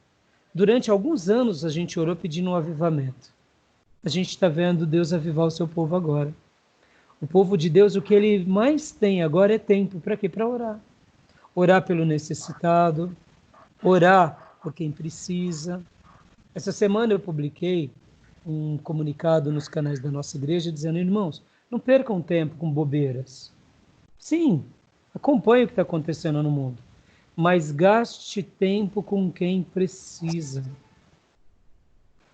Durante alguns anos a gente orou pedindo um avivamento. A gente está vendo Deus avivar o seu povo agora. O povo de Deus, o que ele mais tem agora é tempo. Para quê? Para orar. Orar pelo necessitado, orar por quem precisa. Essa semana eu publiquei um comunicado nos canais da nossa igreja dizendo, irmãos, não percam tempo com bobeiras. Sim, acompanhe o que está acontecendo no mundo, mas gaste tempo com quem precisa.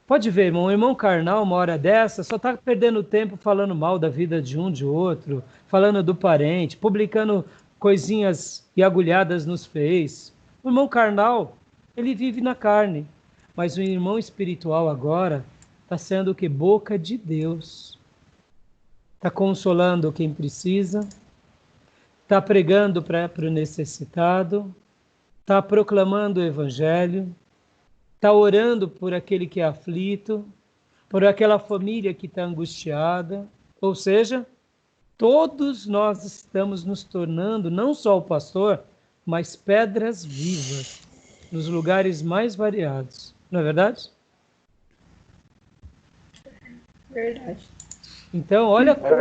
Pode ver, irmão, um irmão carnal, uma hora dessa, só está perdendo tempo falando mal da vida de um, de outro, falando do parente, publicando coisinhas e agulhadas nos Face. O irmão carnal, ele vive na carne, mas o irmão espiritual agora está sendo o que? Boca de Deus. Está consolando quem precisa, está pregando para o necessitado, está proclamando o evangelho, está orando por aquele que é aflito, por aquela família que está angustiada. Ou seja, todos nós estamos nos tornando, não só o pastor, mas pedras vivas, nos lugares mais variados. Não é verdade? Verdade. Então, olha como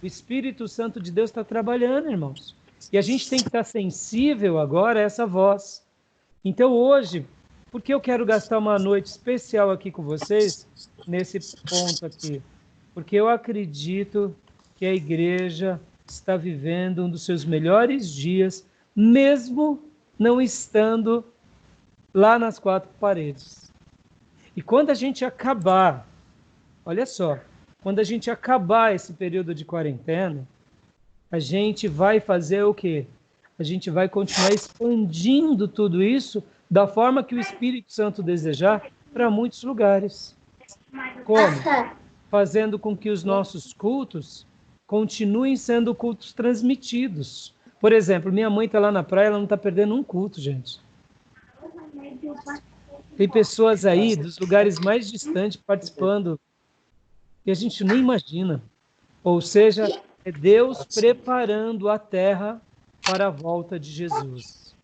o Espírito Santo de Deus está trabalhando, irmãos. E a gente tem que estar sensível agora a essa voz. Então, hoje, porque eu quero gastar uma noite especial aqui com vocês, nesse ponto aqui? Porque eu acredito que a igreja está vivendo um dos seus melhores dias, mesmo não estando lá nas quatro paredes. E quando a gente acabar, olha só, quando a gente acabar esse período de quarentena, a gente vai fazer o quê? A gente vai continuar expandindo tudo isso da forma que o Espírito Santo desejar para muitos lugares. Como? Fazendo com que os nossos cultos continuem sendo cultos transmitidos. Por exemplo, minha mãe está lá na praia, ela não está perdendo um culto, gente. Tem pessoas aí dos lugares mais distantes participando e a gente nem imagina. Ou seja, é Deus preparando a terra para a volta de Jesus.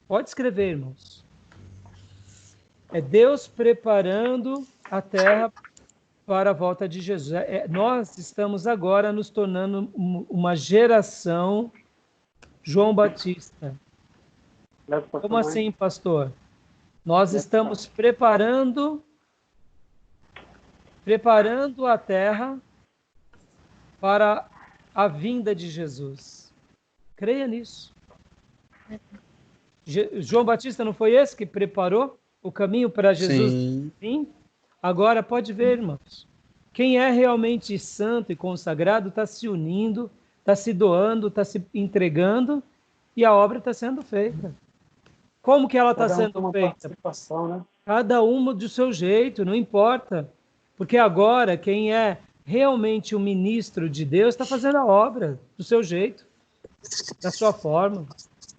Pode escrever, irmãos. É Deus preparando a terra para a volta de Jesus. Nós estamos agora nos tornando uma geração João Batista. Como assim, pastor? Nós estamos preparando a terra para a vinda de Jesus. Creia nisso. João Batista não foi esse que preparou o caminho para Jesus? Sim. Sim. Agora pode ver, irmãos. Quem é realmente santo e consagrado está se unindo, está se doando, está se entregando e a obra está sendo feita. Como que ela está Cada um sendo tem uma feita? participação, né? Cada uma do seu jeito, não importa. Porque agora quem é realmente o ministro de Deus está fazendo a obra do seu jeito, da sua forma.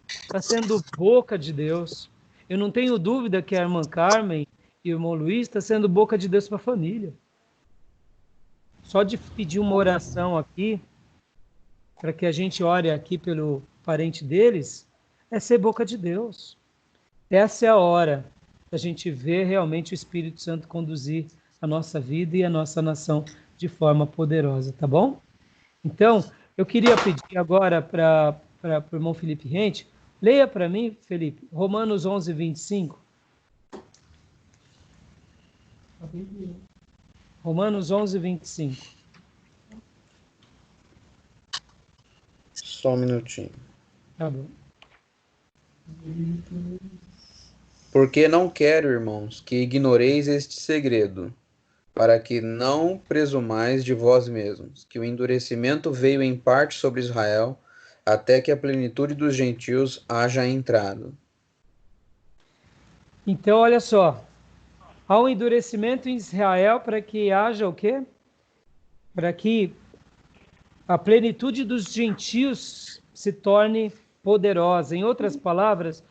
Está sendo boca de Deus. Eu não tenho dúvida que a irmã Carmen e o irmão Luiz estão sendo boca de Deus para a família. Só de pedir uma oração aqui, para que a gente ore aqui pelo parente deles, é ser boca de Deus. Essa é a hora da gente ver realmente o Espírito Santo conduzir a nossa vida e a nossa nação de forma poderosa, tá bom? Então, eu queria pedir agora para o irmão Felipe Rente, leia para mim, Felipe, Romanos 11, 25. Romanos 11, 25. Só um minutinho. Tá bom. Porque não quero, irmãos, que ignoreis este segredo, para que não presumais de vós mesmos, que o endurecimento veio em parte sobre Israel, até que a plenitude dos gentios haja entrado. Então, olha só. Há um endurecimento em Israel para que haja o quê? Para que a plenitude dos gentios se torne poderosa. Em outras palavras,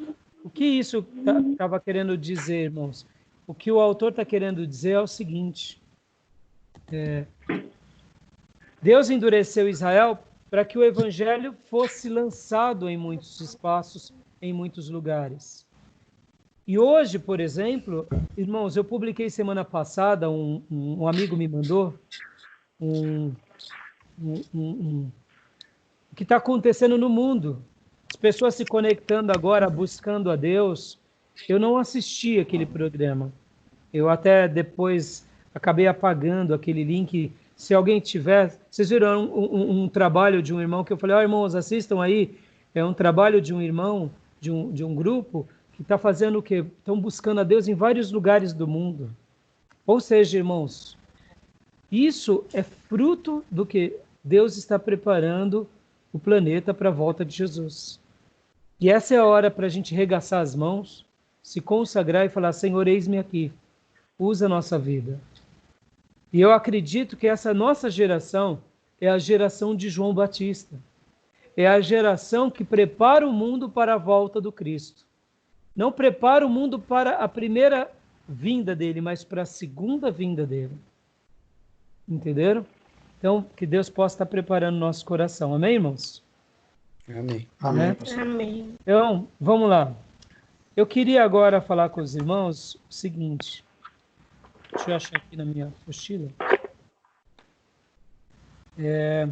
o que isso estava querendo dizer, irmãos? O que o autor está querendo dizer é o seguinte: Deus endureceu Israel para que o evangelho fosse lançado em muitos espaços, em muitos lugares. E hoje, por exemplo, irmãos, eu publiquei semana passada, um amigo me mandou o que está acontecendo no mundo. As pessoas se conectando agora, buscando a Deus. Eu não assisti aquele programa. Eu até depois acabei apagando aquele link. Se alguém tiver... Vocês viram um trabalho de um irmão que eu falei, irmãos, assistam aí. É um trabalho de um irmão, de um grupo, que está fazendo o quê? Estão buscando a Deus em vários lugares do mundo. Ou seja, irmãos, isso é fruto do que Deus está preparando o planeta para a volta de Jesus. E essa é a hora para a gente regaçar as mãos, se consagrar e falar, Senhor, eis-me aqui, usa a nossa vida. E eu acredito que essa nossa geração é a geração de João Batista. É a geração que prepara o mundo para a volta do Cristo. Não prepara o mundo para a primeira vinda dele, mas para a segunda vinda dele. Entenderam? Então, que Deus possa estar preparando nosso coração. Amém, irmãos? Amém. Amém. Amém. Então, vamos lá. Eu queria agora falar com os irmãos o seguinte. Deixa eu achar aqui na minha apostila. Eu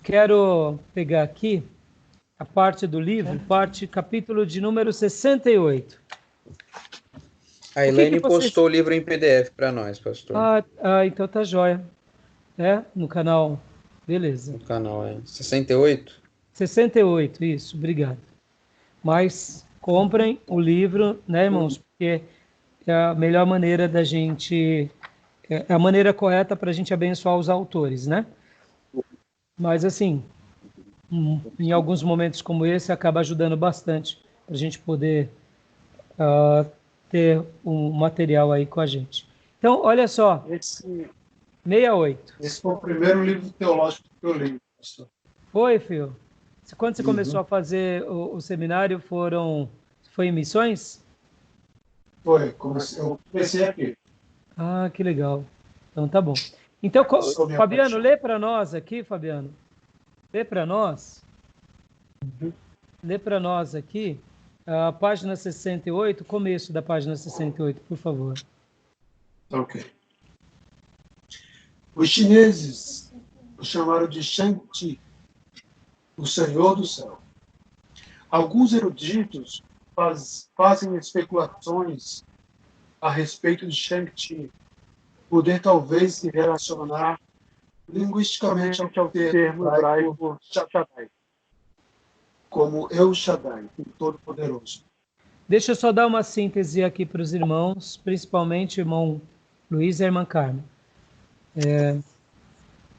quero pegar aqui a parte do livro, capítulo de número 68. A Elaine postou o livro em PDF para nós, pastor. Então tá jóia. No canal. Beleza. No canal é 68? 68, isso, obrigado. Mas comprem o livro, né, irmãos? Porque é a melhor maneira da gente... É a maneira correta para a gente abençoar os autores, né? Mas, assim, em alguns momentos como esse, acaba ajudando bastante para a gente poder ter um material aí com a gente. Então, olha só, 68. Esse foi o primeiro livro teológico que eu li, pastor. Foi, filho? Quando você começou a fazer o seminário, foi em missões? Foi, eu comecei aqui. Que legal. Então, tá bom. Então, Fabiano, lê para nós aqui, Fabiano. Lê para nós. Lê para nós aqui a página 68, começo da página 68, por favor. Ok. Os chineses o chamaram de Shang-Chi, o Senhor do Céu. Alguns eruditos fazem especulações a respeito de Shang-Chi, poder talvez se relacionar linguisticamente ao termo hebraico Shaddai, como El Shaddai, o Todo-Poderoso. Deixa eu só dar uma síntese aqui para os irmãos, principalmente o irmão Luiz e a irmã Carmen.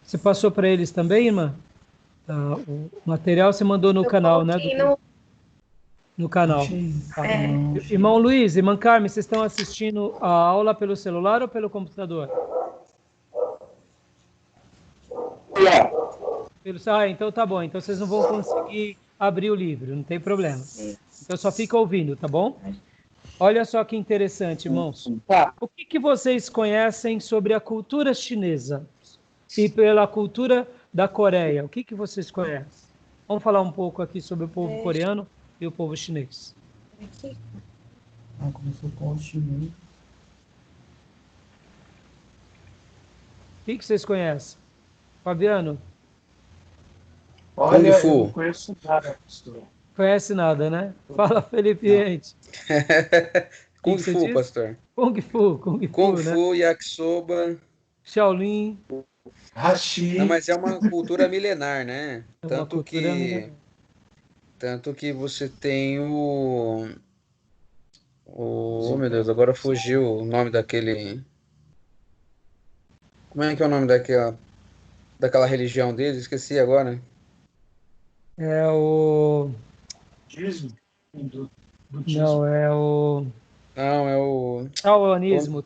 Você passou para eles também, irmã? O material você mandou no canal, né? No canal. Irmão Luiz, irmã Carmen, vocês estão assistindo a aula pelo celular ou pelo computador? Então tá bom. Então vocês não vão conseguir abrir o livro, não tem problema. Então só fica ouvindo, tá bom? Olha só que interessante, irmãos. O que vocês conhecem sobre a cultura chinesa e pela cultura da Coreia? O que vocês conhecem? Vamos falar um pouco aqui sobre o povo coreano e o povo chinês. Começou com o chinês. O que vocês conhecem? Fabiano? Olha, eu não conheço nada, pastor. Conhece nada, né? Fala, Felipe Ente. Kung Fu, pastor. Kung Fu, né? Yakisoba. Shaolin. Hashi. Não, mas é uma cultura milenar, né? É uma cultura milenar. Tanto que você tem oh, meu Deus, agora fugiu o nome daquele... Como é que é o nome daquela religião deles? Esqueci agora. É o... Não, é o... Não, é o... Taoanismo.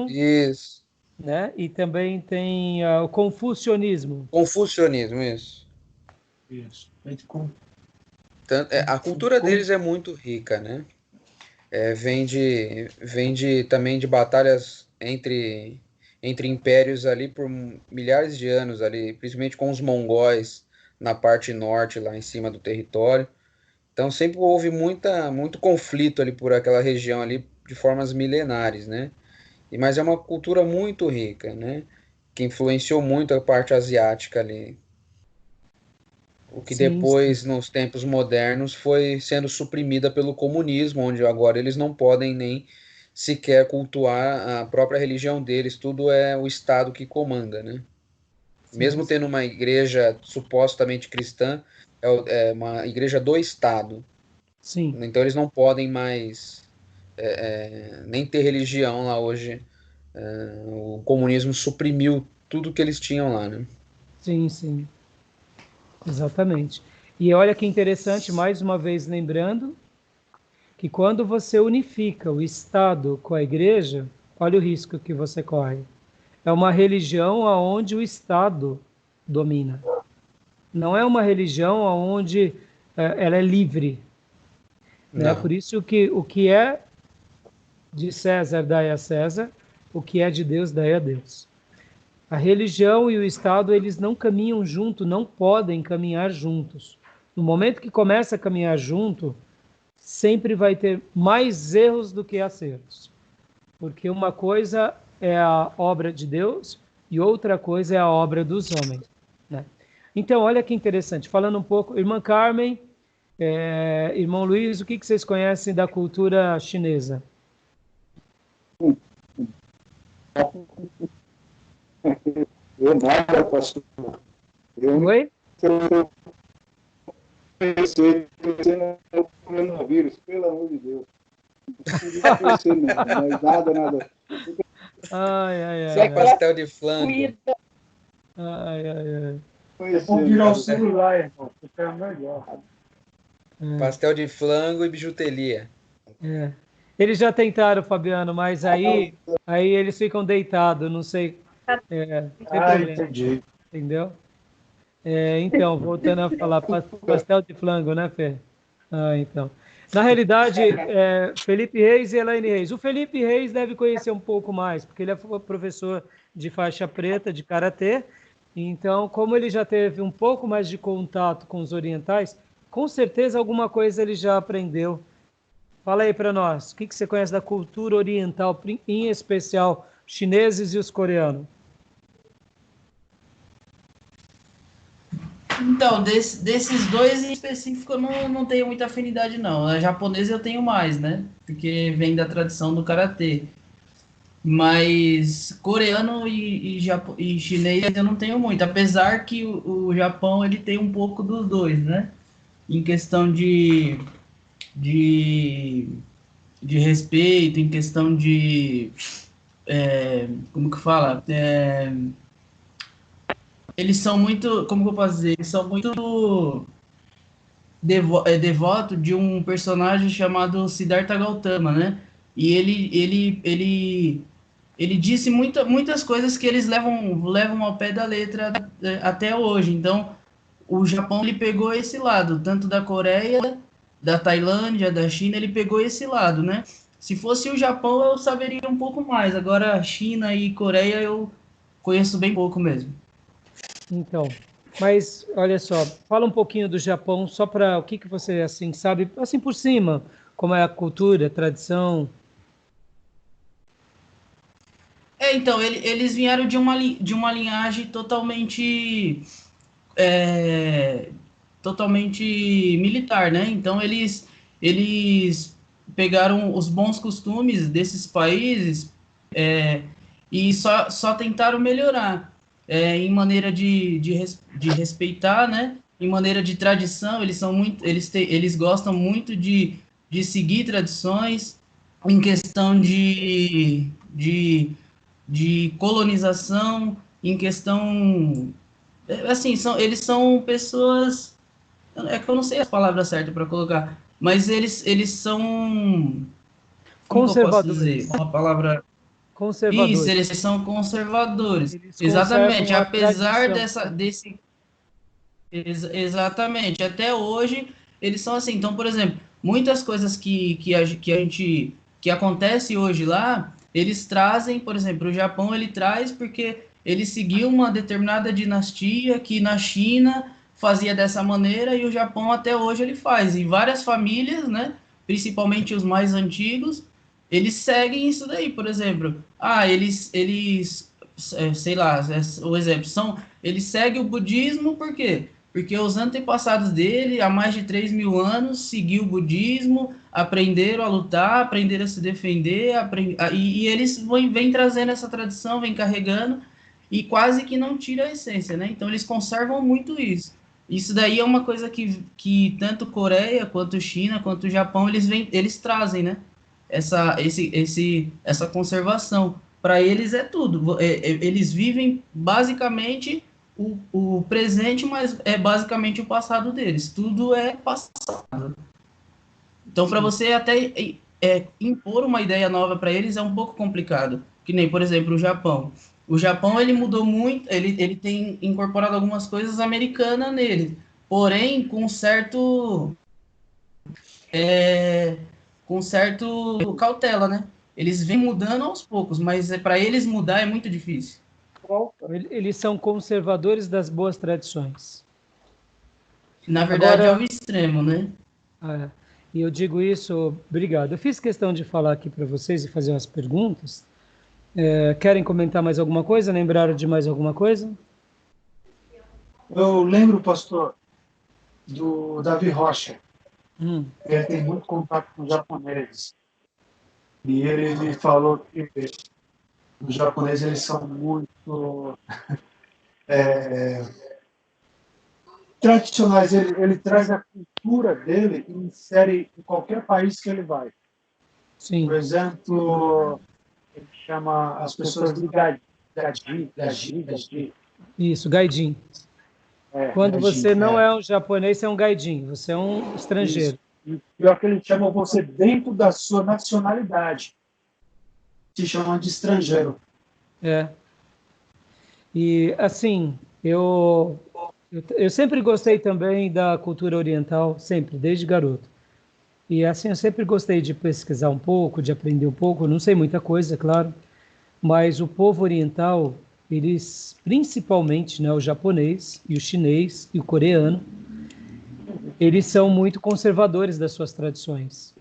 Isso. Né? E também tem o confucionismo. Confucionismo, isso. Isso. A cultura deles é muito rica, né? Vem também de batalhas entre impérios ali por milhares de anos ali, principalmente com os mongóis na parte norte, lá em cima do território. Então sempre houve muito conflito ali por aquela região ali de formas milenares, né? Mas é uma cultura muito rica, né? Que influenciou muito a parte asiática ali. O que depois, nos tempos modernos, foi sendo suprimida pelo comunismo, onde agora eles não podem nem sequer cultuar a própria religião deles, tudo é o Estado que comanda, né? Mesmo tendo uma igreja supostamente cristã, é uma igreja do Estado. Sim. Então eles não podem mais nem ter religião lá hoje. O comunismo suprimiu tudo que eles tinham lá, né? Sim. Exatamente. E olha que interessante, mais uma vez lembrando, que quando você unifica o Estado com a igreja, olha o risco que você corre. É uma religião onde o Estado domina. Não é uma religião onde ela é livre. Né? Por isso que o que é de César, dai a César, o que é de Deus, dai a Deus. A religião e o Estado, eles não caminham junto, não podem caminhar juntos. No momento que começa a caminhar junto, sempre vai ter mais erros do que acertos. Porque uma coisa é a obra de Deus e outra coisa é a obra dos homens. Né? Então, olha que interessante. Falando um pouco, irmã Carmen, irmão Luiz, o que vocês conhecem da cultura chinesa? Eu nada, pastor. Oi? Pensei no coronavírus, pelo amor de Deus. Não podia conhecer nada, mas nada. Só pastel de flango. Vamos virar o celular, irmão. Fica melhor. Pastel de flango e bijuteria. Eles já tentaram, Fabiano, mas aí eles ficam deitados, não sei. Entendi. Entendeu? Então, voltando a falar, pastel de flango, né, Fê? Então. Na realidade, Felipe Reis e Elaine Reis. O Felipe Reis deve conhecer um pouco mais, porque ele é professor de faixa preta, de karatê. Então, como ele já teve um pouco mais de contato com os orientais, com certeza alguma coisa ele já aprendeu. Fala aí para nós, o que você conhece da cultura oriental, em especial chineses e os coreanos? Então, desses dois em específico eu não tenho muita afinidade, não. A japonesa eu tenho mais, né? Porque vem da tradição do karatê. Mas coreano e chinês eu não tenho muito. Apesar que o Japão ele tem um pouco dos dois, né? Em questão de de, de respeito, em questão de, como que fala? Eles são muito, como que eu posso dizer? Eles são muito devoto de um personagem chamado Siddhartha Gautama, né? E ele disse muitas coisas que eles levam ao pé da letra até hoje. Então, o Japão ele pegou esse lado, tanto da Coreia, da Tailândia, da China, ele pegou esse lado, né? Se fosse o Japão, eu saberia um pouco mais. Agora, China e Coreia, eu conheço bem pouco mesmo. Então, mas olha só, fala um pouquinho do Japão, só para o que que você assim sabe, assim por cima, como é a cultura, a tradição. Então, eles vieram de uma linhagem é, totalmente militar, né? Então, eles pegaram os bons costumes desses países é, e só tentaram melhorar em maneira de respeitar, né? Em maneira de tradição, eles são muito, eles gostam muito de seguir tradições em questão de colonização, em questão. Assim, eles são pessoas. É que eu não sei as palavras certas para colocar, mas eles são. Como que eu posso dizer? Conservadores. Uma palavra. Isso, Conservadores. eles são conservadores. Eles Exatamente. conservam a Apesar tradição. desse. Exatamente. Até hoje, eles são assim. Então, por exemplo, muitas coisas que a gente que acontece hoje lá, eles trazem, por exemplo, o Japão ele traz porque ele seguiu uma determinada dinastia que na China fazia dessa maneira e o Japão até hoje ele faz. E várias famílias, né, principalmente os mais antigos, eles seguem isso daí, por exemplo. Sei lá, o exemplo, eles seguem o budismo por quê? Porque os antepassados dele, há mais de 3.000 anos, seguiu o budismo, aprenderam a lutar, aprenderam a se defender, e eles vêm trazendo essa tradição, vêm carregando, e quase que não tira a essência, né? Então eles conservam muito isso. Isso daí é uma coisa que tanto Coreia, quanto China, quanto Japão, eles trazem, né? Essa conservação. Para eles é tudo. Eles vivem basicamente o presente, mas é basicamente o passado deles. Tudo é passado. Então, para você até impor uma ideia nova para eles é um pouco complicado. Que nem, por exemplo, o Japão. O Japão ele mudou muito, ele tem incorporado algumas coisas americanas nele, porém é, com certo cautela, né? Eles vêm mudando aos poucos, mas para eles mudar é muito difícil. Eles são conservadores das boas tradições. Na verdade, é o Agora, extremo, né? e eu digo isso, obrigado. Eu fiz questão de falar aqui para vocês e fazer umas perguntas. Querem comentar mais alguma coisa? Lembraram de mais alguma coisa? Eu lembro, pastor, do Davi Rocha. Hum. Ele tem muito contato com os japoneses. E ele me falou que os japoneses eles são muito tradicionais. Ele traz a cultura dele e insere em qualquer país que ele vai. Sim. Por exemplo, ele chama as pessoas de gaijin. Isso, gaijin. Quando gaijin, você não é um japonês, você é um gaijin, você é um estrangeiro. Isso. E pior que ele chama você dentro da sua nacionalidade. Se chama de estrangeiro. E, assim, eu sempre gostei também da cultura oriental, sempre, desde garoto. E, assim, eu sempre gostei de pesquisar um pouco, de aprender um pouco. Eu não sei muita coisa, claro, mas o povo oriental, eles, principalmente, né, o japonês e o chinês e o coreano, eles são muito conservadores das suas tradições.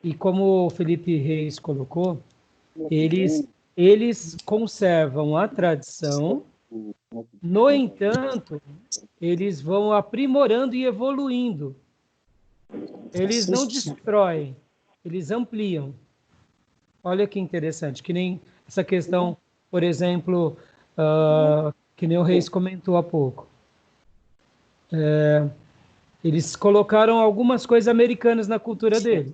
E como o Felipe Reis colocou, eles conservam a tradição, no entanto, eles vão aprimorando e evoluindo. Eles não destroem, eles ampliam. Olha que interessante, que nem essa questão, por exemplo, que nem o Reis comentou há pouco. Eles colocaram algumas coisas americanas na cultura deles.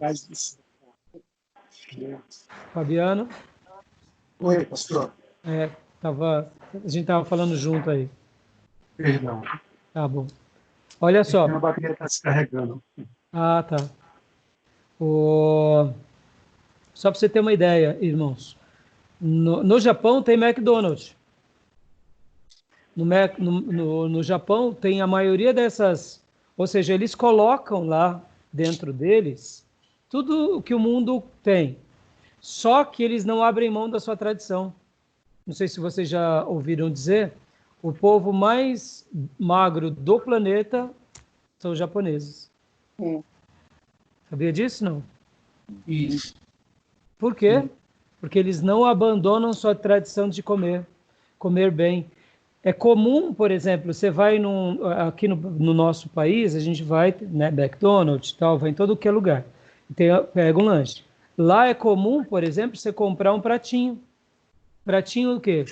Fabiano? Oi, pastor. A gente estava falando junto aí. Perdão. Tá bom. Olha só. Minha bateria está descarregando. Ah, tá. Só para você ter uma ideia, irmãos. No Japão tem McDonald's. No Japão tem a maioria dessas... Ou seja, eles colocam lá dentro deles tudo o que o mundo tem. Só que eles não abrem mão da sua tradição. Não sei se vocês já ouviram dizer, o povo mais magro do planeta são os japoneses. Sabia disso, não? Isso. Por quê? Porque eles não abandonam sua tradição de comer bem. É comum, por exemplo, você vai aqui no nosso país, a gente vai, né, McDonald's, tal, vai em todo que é lugar, pega um lanche. Lá é comum, por exemplo, você comprar um pratinho. Pratinho o quê?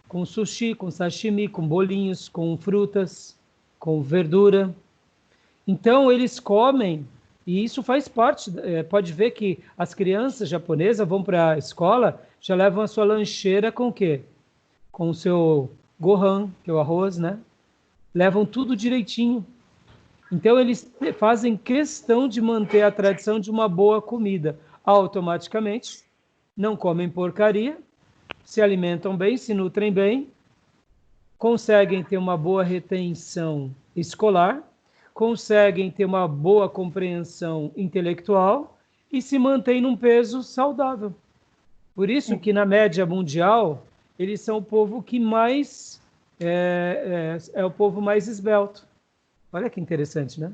Com sushi, com sashimi, com bolinhos, com frutas, com verdura. Então, eles comem, e isso faz parte, pode ver que as crianças japonesas vão para a escola, já levam a sua lancheira com o quê? Com o seu gohan, que é o arroz, né? Levam tudo direitinho. Então, eles fazem questão de manter a tradição de uma boa comida. Automaticamente, não comem porcaria, se alimentam bem, se nutrem bem, conseguem ter uma boa retenção escolar, conseguem ter uma boa compreensão intelectual e se mantêm num peso saudável. Por isso que, na média mundial, eles são o povo que mais é o povo mais esbelto. Olha que interessante, né?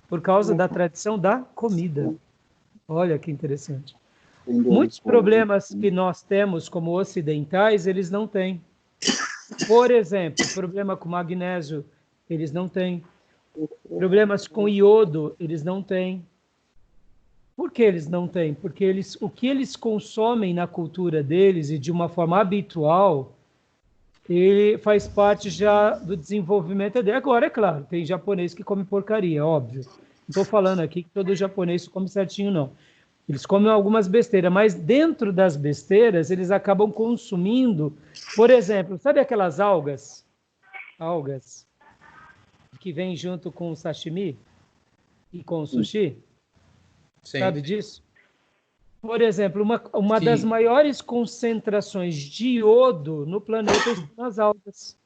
Por causa da tradição da comida. Olha que interessante. Muitos problemas que nós temos como ocidentais, eles não têm. Por exemplo, problema com magnésio, eles não têm. Problemas com iodo, eles não têm. Por que eles não têm? Porque o que eles consomem na cultura deles e de uma forma habitual, ele faz parte já do desenvolvimento dele. Agora, é claro, tem japonês que come porcaria, óbvio. Não estou falando aqui que todo japonês come certinho, não. Eles comem algumas besteiras, mas dentro das besteiras, eles acabam consumindo, por exemplo, sabe aquelas algas? Algas que vêm junto com o sashimi e com o sushi? Sim. Sabe disso? Por exemplo, uma das maiores concentrações de iodo no planeta estão nas algas.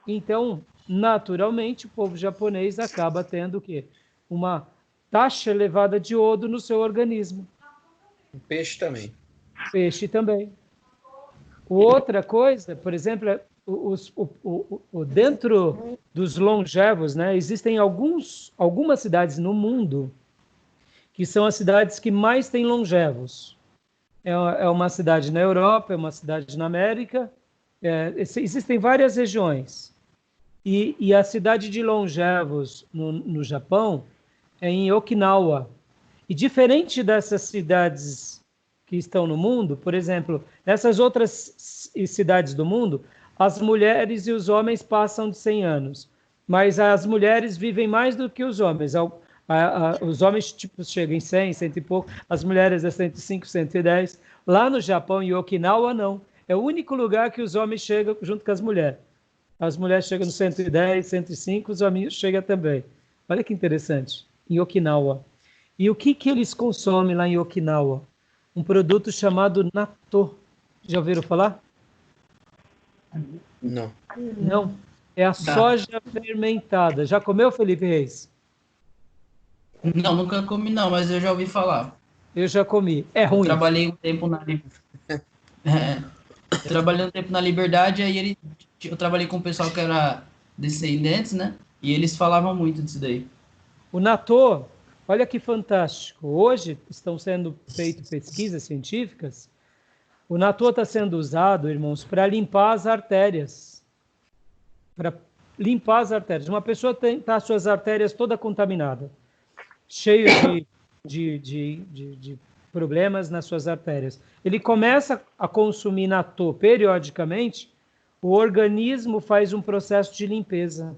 Então, naturalmente, o povo japonês acaba tendo o quê? Uma taxa elevada de iodo no seu organismo. O peixe também. Peixe também. Outra coisa, por exemplo, dentro dos longevos, né, existem algumas cidades no mundo que são as cidades que mais têm longevos. É uma cidade na Europa, é uma cidade na América, existem várias regiões. E a cidade de longevos no Japão é em Okinawa. E diferente dessas cidades que estão no mundo, por exemplo, nessas outras cidades do mundo, as mulheres e os homens passam de 100 anos, mas as mulheres vivem mais do que os homens. Os homens tipo, chegam em 100, 100 e pouco, as mulheres é 105, 110. Lá no Japão, em Okinawa, não. É o único lugar que os homens chegam junto com as mulheres. As mulheres chegam no 110, 105, os homens chegam também. Olha que interessante. Em Okinawa. E o que eles consomem lá em Okinawa? Um produto chamado natto. Já ouviram falar? Não. Não. É a soja fermentada. Já comeu, Felipe Reis? Não, nunca comi não, mas eu já ouvi falar. Eu já comi. É ruim. Eu trabalhei um tempo na Liberdade, aí eu trabalhei com o pessoal que era descendentes, né? E eles falavam muito disso daí. O natto, olha que fantástico. Hoje estão sendo feitas pesquisas científicas. O natto está sendo usado, irmãos, para limpar as artérias. Para limpar as artérias. Uma pessoa está suas artérias toda contaminada, cheio de problemas nas suas artérias. Ele começa a consumir natto periodicamente, o organismo faz um processo de limpeza.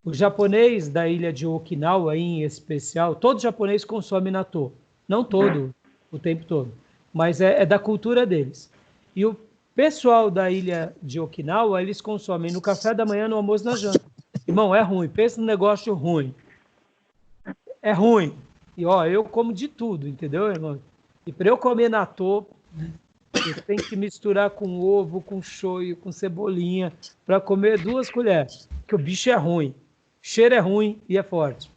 O japonês da ilha de Okinawa, em especial, todo japonês consome natô. Não todo, o tempo todo, mas é da cultura deles. E o pessoal da ilha de Okinawa, eles consomem no café da manhã, no almoço, na janta. Irmão, é ruim. Pensa num negócio ruim. É ruim. E, ó, eu como de tudo, entendeu, irmão? E para eu comer natô, eu tenho que misturar com ovo, com shoyu, com cebolinha, para comer 2 colheres. Porque o bicho é ruim. O cheiro é ruim e é forte.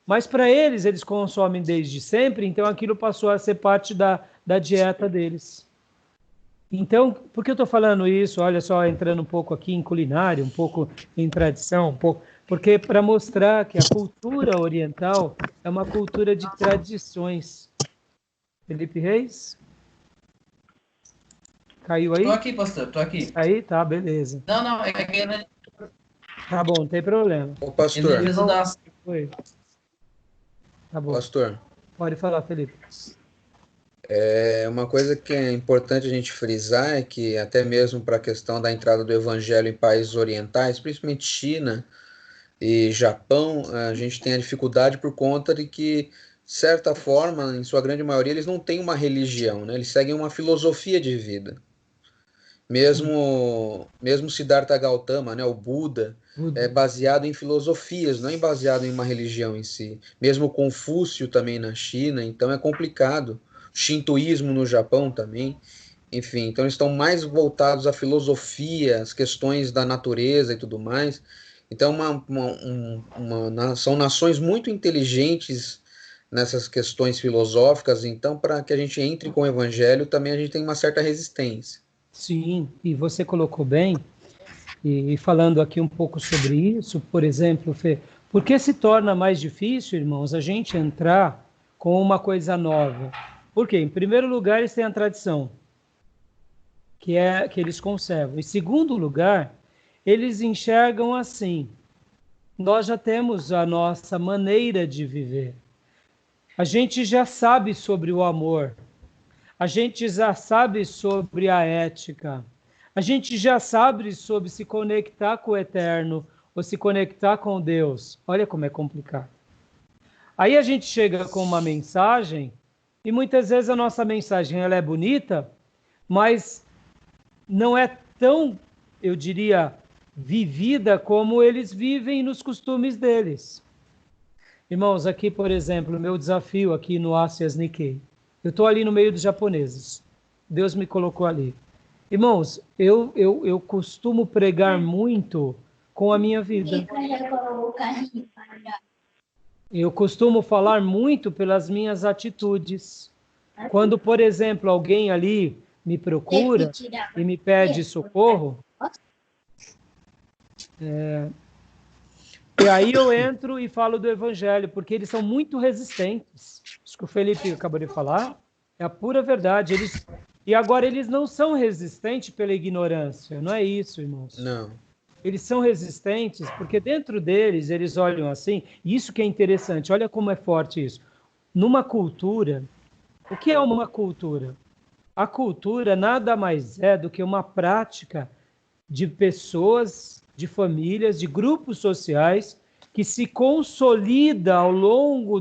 Mas para eles consomem desde sempre, então aquilo passou a ser parte da dieta deles. Então, por que eu estou falando isso? Olha só, entrando um pouco aqui em culinária, um pouco em tradição, um pouco... Porque para mostrar que a cultura oriental é uma cultura de tradições. Felipe Reis? Caiu aí? Tô aqui, pastor, tô aqui. Aí, tá, beleza. Não, é que ele Tá bom, não tem problema. Ô, pastor, precisa dar... Foi. Tá bom. pastor, Pode falar, Felipe. uma coisa que é importante a gente frisar é que até mesmo para a questão da entrada do evangelho em países orientais, principalmente China e Japão, a gente tem a dificuldade por conta de que, de certa forma, em sua grande maioria, eles não têm uma religião, né? Eles seguem uma filosofia de vida. Mesmo Siddhartha Gautama, né, o Buda, é baseado em filosofias, não é baseado em uma religião em si. Mesmo Confúcio também na China, então é complicado. O Shintoísmo no Japão também. Enfim, então eles estão mais voltados à filosofia, às questões da natureza e tudo mais. Então são nações muito inteligentes nessas questões filosóficas. Então, para que a gente entre com o evangelho, também a gente tem uma certa resistência. Sim, e você colocou bem, e falando aqui um pouco sobre isso, por exemplo, Fê, por que se torna mais difícil, irmãos, a gente entrar com uma coisa nova? Por quê? Em primeiro lugar, eles têm a tradição, que eles conservam. Em segundo lugar, eles enxergam assim, nós já temos a nossa maneira de viver. A gente já sabe sobre o amor. A gente já sabe sobre a ética. A gente já sabe sobre se conectar com o eterno ou se conectar com Deus. Olha como é complicado. Aí a gente chega com uma mensagem e muitas vezes a nossa mensagem ela é bonita, mas não é tão, eu diria, vivida como eles vivem nos costumes deles. Irmãos, aqui, por exemplo, o meu desafio aqui no Asias Nikkei. Eu estou ali no meio dos japoneses. Deus me colocou ali. Irmãos, eu costumo pregar muito com a minha vida. Eu costumo falar muito pelas minhas atitudes. Quando, por exemplo, alguém ali me procura e me pede socorro, e aí eu entro e falo do evangelho, porque eles são muito resistentes. Isso que o Felipe acabou de falar é a pura verdade. E agora eles não são resistentes pela ignorância, não é isso, irmãos? Não. Eles são resistentes porque dentro deles eles olham assim, e isso que é interessante, olha como é forte isso. Numa cultura, o que é uma cultura? A cultura nada mais é do que uma prática de pessoas, de famílias, de grupos sociais que se consolida ao longo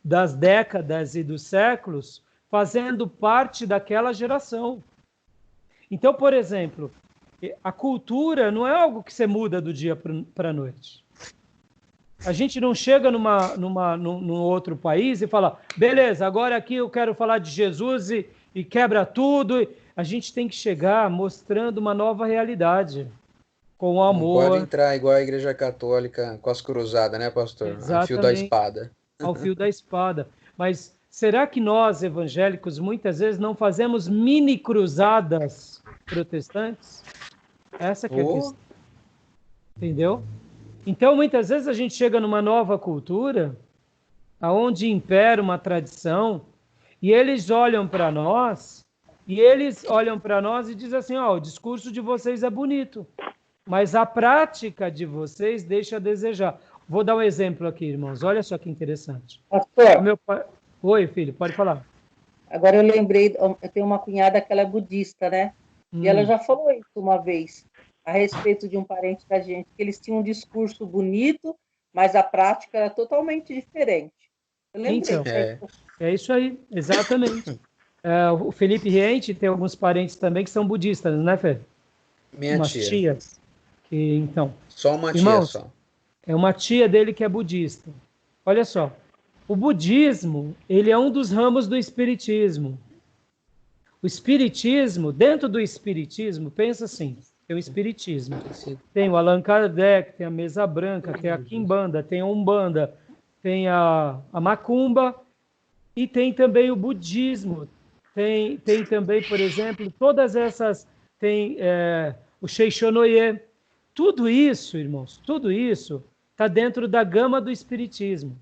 das décadas e dos séculos, fazendo parte daquela geração. Então, por exemplo, a cultura não é algo que você muda do dia para a noite. A gente não chega num outro país e fala, beleza, agora aqui eu quero falar de Jesus e quebra tudo. A gente tem que chegar mostrando uma nova realidade, com amor. Não pode entrar igual a Igreja Católica com as cruzadas, né, pastor? Exatamente. Ao fio da espada. Ao fio da espada. Mas será que nós, evangélicos, muitas vezes não fazemos mini cruzadas protestantes? Essa que é a questão. Entendeu? Então, muitas vezes a gente chega numa nova cultura, onde impera uma tradição, e eles olham para nós, e dizem assim, o discurso de vocês é bonito, mas a prática de vocês deixa a desejar. Vou dar um exemplo aqui, irmãos. Olha só que interessante. Pastor. Meu pai... Oi, filho, pode falar. Agora eu lembrei, eu tenho uma cunhada que ela é budista, né? E ela já falou isso uma vez. a respeito de um parente da gente, que eles tinham um discurso bonito, mas a prática era totalmente diferente. Eu lembrei Então, disso aí. é isso aí, exatamente. O Felipe Riente tem alguns parentes também que são budistas, né, Fê? Minha Umas tia. tias. Que, então, Só uma irmãos, tia só. é uma tia dele que é budista. Olha só, o budismo, ele é um dos ramos do espiritismo. O espiritismo, dentro do espiritismo, pensa assim, tem o espiritismo, tem o Allan Kardec, tem a Mesa Branca, tem a Quimbanda, tem a Umbanda, tem a Macumba, e tem também o budismo, tem também, por exemplo, todas essas, tem o Seixonoye. Tudo isso, irmãos, tudo isso está dentro da gama do espiritismo.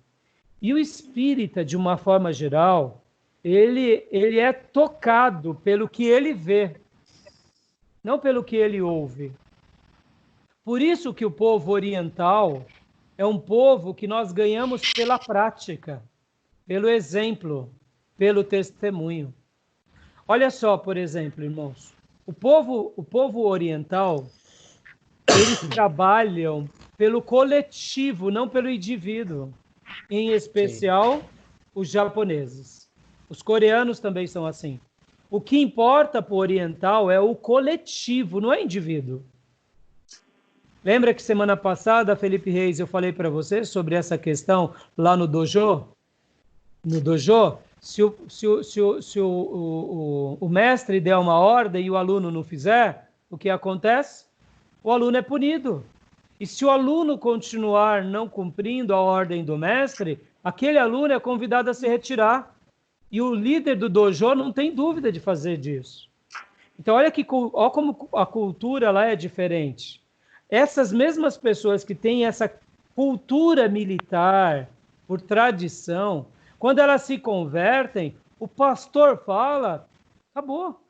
E o espírita, de uma forma geral, ele é tocado pelo que ele vê, não pelo que ele ouve. Por isso que o povo oriental é um povo que nós ganhamos pela prática, pelo exemplo, pelo testemunho. Olha só, por exemplo, irmãos, o povo oriental, eles trabalham pelo coletivo, não pelo indivíduo, em especial os japoneses. Os coreanos também são assim. O que importa para o oriental é o coletivo, não é indivíduo. Lembra que semana passada, Felipe Reis, eu falei para você sobre essa questão lá no dojo? No dojo, se o mestre der uma ordem e o aluno não fizer, o que acontece? O aluno é punido. E se o aluno continuar não cumprindo a ordem do mestre, aquele aluno é convidado a se retirar. E o líder do dojo não tem dúvida de fazer disso. Então, olha como a cultura lá é diferente. Essas mesmas pessoas que têm essa cultura militar, por tradição, quando elas se convertem, o pastor fala, acabou.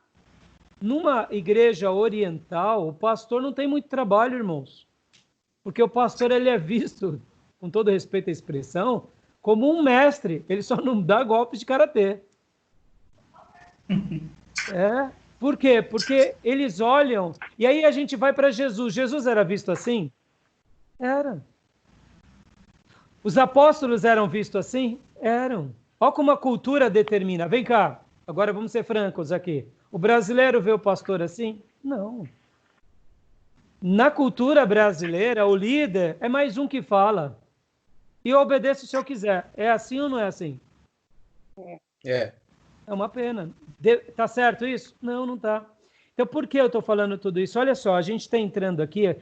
Numa igreja oriental, o pastor não tem muito trabalho, irmãos. Porque o pastor ele é visto, com todo respeito à expressão, como um mestre. Ele só não dá golpes de karatê. Por quê? Porque eles olham... E aí a gente vai para Jesus. Jesus era visto assim? Era. Os apóstolos eram vistos assim? Eram. Olha como a cultura determina. Vem cá, agora vamos ser francos aqui. O brasileiro vê o pastor assim? Não. Na cultura brasileira, o líder é mais um que fala. E eu obedeço se eu quiser. É assim ou não é assim? É. É uma pena. Tá certo isso? Não, não tá. Então, por que eu estou falando tudo isso? Olha só, a gente está entrando aqui,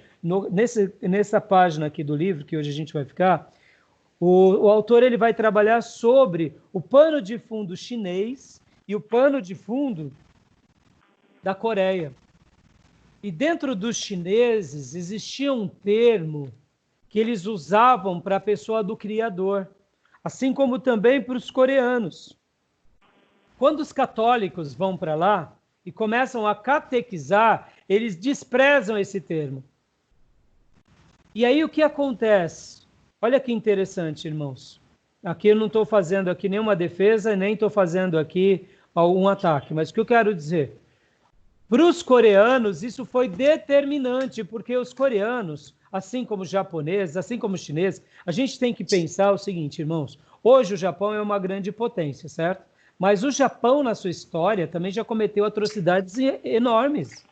nessa página aqui do livro, que hoje a gente vai ficar, o autor ele vai trabalhar sobre o pano de fundo chinês e o pano de fundo da Coreia. E dentro dos chineses existia um termo que eles usavam para a pessoa do Criador, assim como também para os coreanos. Quando os católicos vão para lá e começam a catequizar, eles desprezam esse termo. E aí o que acontece? Olha que interessante, irmãos. Aqui eu não estou fazendo aqui nenhuma defesa, nem estou fazendo aqui um ataque, mas o que eu quero dizer? Para os coreanos, isso foi determinante, porque os coreanos, assim como os japoneses, assim como os chineses, a gente tem que pensar o seguinte, irmãos, hoje o Japão é uma grande potência, certo? Mas o Japão, na sua história, também já cometeu atrocidades enormes.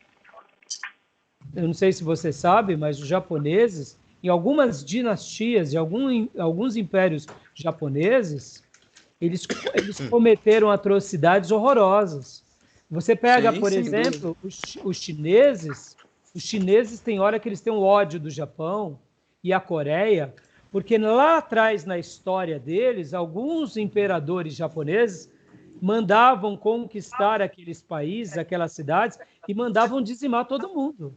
Eu não sei se você sabe, mas os japoneses, em algumas dinastias, em alguns impérios japoneses, eles cometeram atrocidades horrorosas. Você pega, por exemplo, os chineses têm hora que eles têm um ódio do Japão e a Coreia, porque lá atrás, na história deles, alguns imperadores japoneses mandavam conquistar aqueles países, aquelas cidades, e mandavam dizimar todo mundo.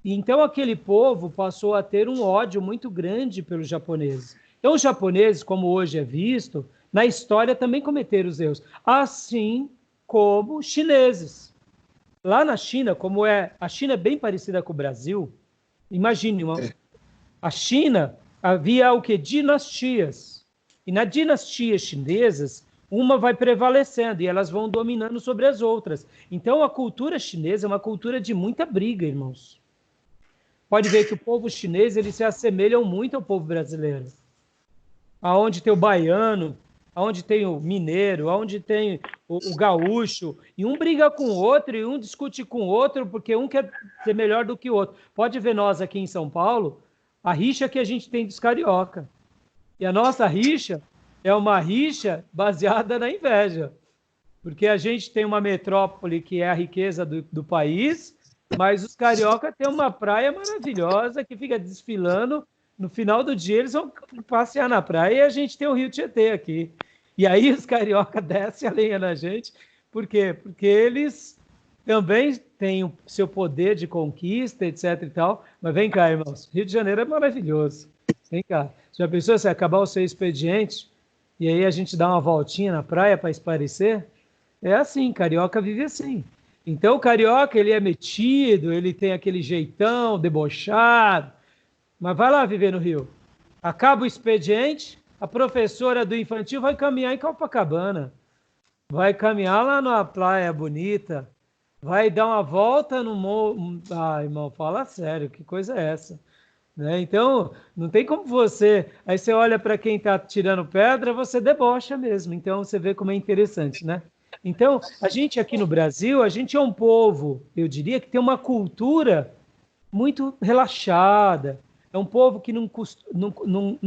E então aquele povo passou a ter um ódio muito grande pelos japoneses. Então os japoneses, como hoje é visto, na história também cometeram os erros, assim como os chineses. Lá na China, a China é bem parecida com o Brasil, imagine, a China havia o quê? Dinastias. E nas dinastias chinesas, uma vai prevalecendo e elas vão dominando sobre as outras. Então, a cultura chinesa é uma cultura de muita briga, irmãos. pode ver que o povo chinês, eles se assemelham muito ao povo brasileiro. Aonde tem o baiano, aonde tem o mineiro, aonde tem o gaúcho, e um briga com o outro, e um discute com o outro, porque um quer ser melhor do que o outro. Pode ver nós aqui em São Paulo, a rixa que a gente tem dos carioca. E a nossa rixa é uma rixa baseada na inveja. Porque a gente tem uma metrópole que é a riqueza do país, mas os carioca têm uma praia maravilhosa que fica desfilando. No final do dia, eles vão passear na praia e a gente tem o Rio Tietê aqui. E aí os carioca descem a lenha na gente. Por quê? Porque eles também têm o seu poder de conquista, etc. e tal. Mas vem cá, irmãos. Rio de Janeiro é maravilhoso. Vem cá. Já pensou se acabar o seu expediente e aí a gente dá uma voltinha na praia para espairecer? É assim, carioca vive assim. Então o carioca, ele é metido, ele tem aquele jeitão debochado, mas vai lá viver no Rio. Acaba o expediente, a professora do infantil vai caminhar em Copacabana, vai caminhar lá numa praia bonita, vai dar uma volta no morro. Ah, irmão, fala sério, que coisa é essa? Né? Então, não tem como você... Aí você olha para quem está tirando pedra, você debocha mesmo. Então, você vê como é interessante, né? Então, a gente aqui no Brasil, a gente é um povo, eu diria, que tem uma cultura muito relaxada. É um povo que não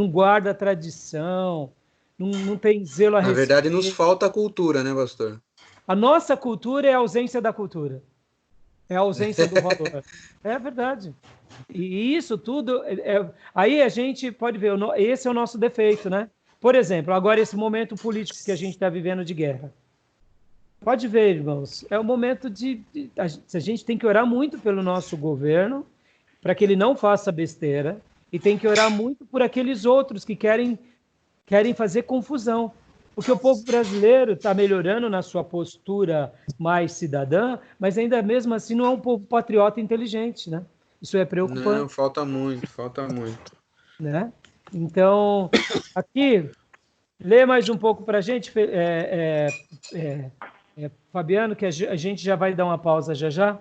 guarda a tradição, não tem zelo a Na respeito. verdade, nos falta a cultura, né, pastor? A nossa cultura é a ausência da cultura. É a ausência do valor. É verdade. E isso tudo... Aí a gente pode ver, esse é o nosso defeito, né? Por exemplo, agora esse momento político que a gente está vivendo de guerra. Pode ver, irmãos, é o momento a gente tem que orar muito pelo nosso governo, para que ele não faça besteira, e tem que orar muito por aqueles outros que querem fazer confusão. Porque o povo brasileiro está melhorando na sua postura mais cidadã, mas ainda mesmo assim não é um povo patriota inteligente, né? Isso é preocupante. Não, falta muito, falta muito. Né? Então, aqui, lê mais um pouco para a gente, Fabiano, que a gente já vai dar uma pausa já já.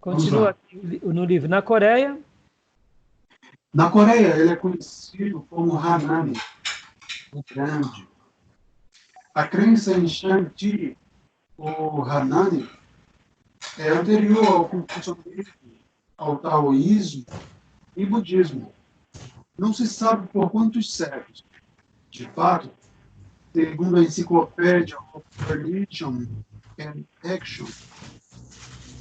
Continua aqui no livro. Na Coreia, ele é conhecido como Hanami, o grande. A crença em Shang-Chi, o Hanami, é anterior ao confucionismo, ao taoísmo e budismo. Não se sabe por quantos séculos. De fato, segundo a enciclopédia of Religion and Action,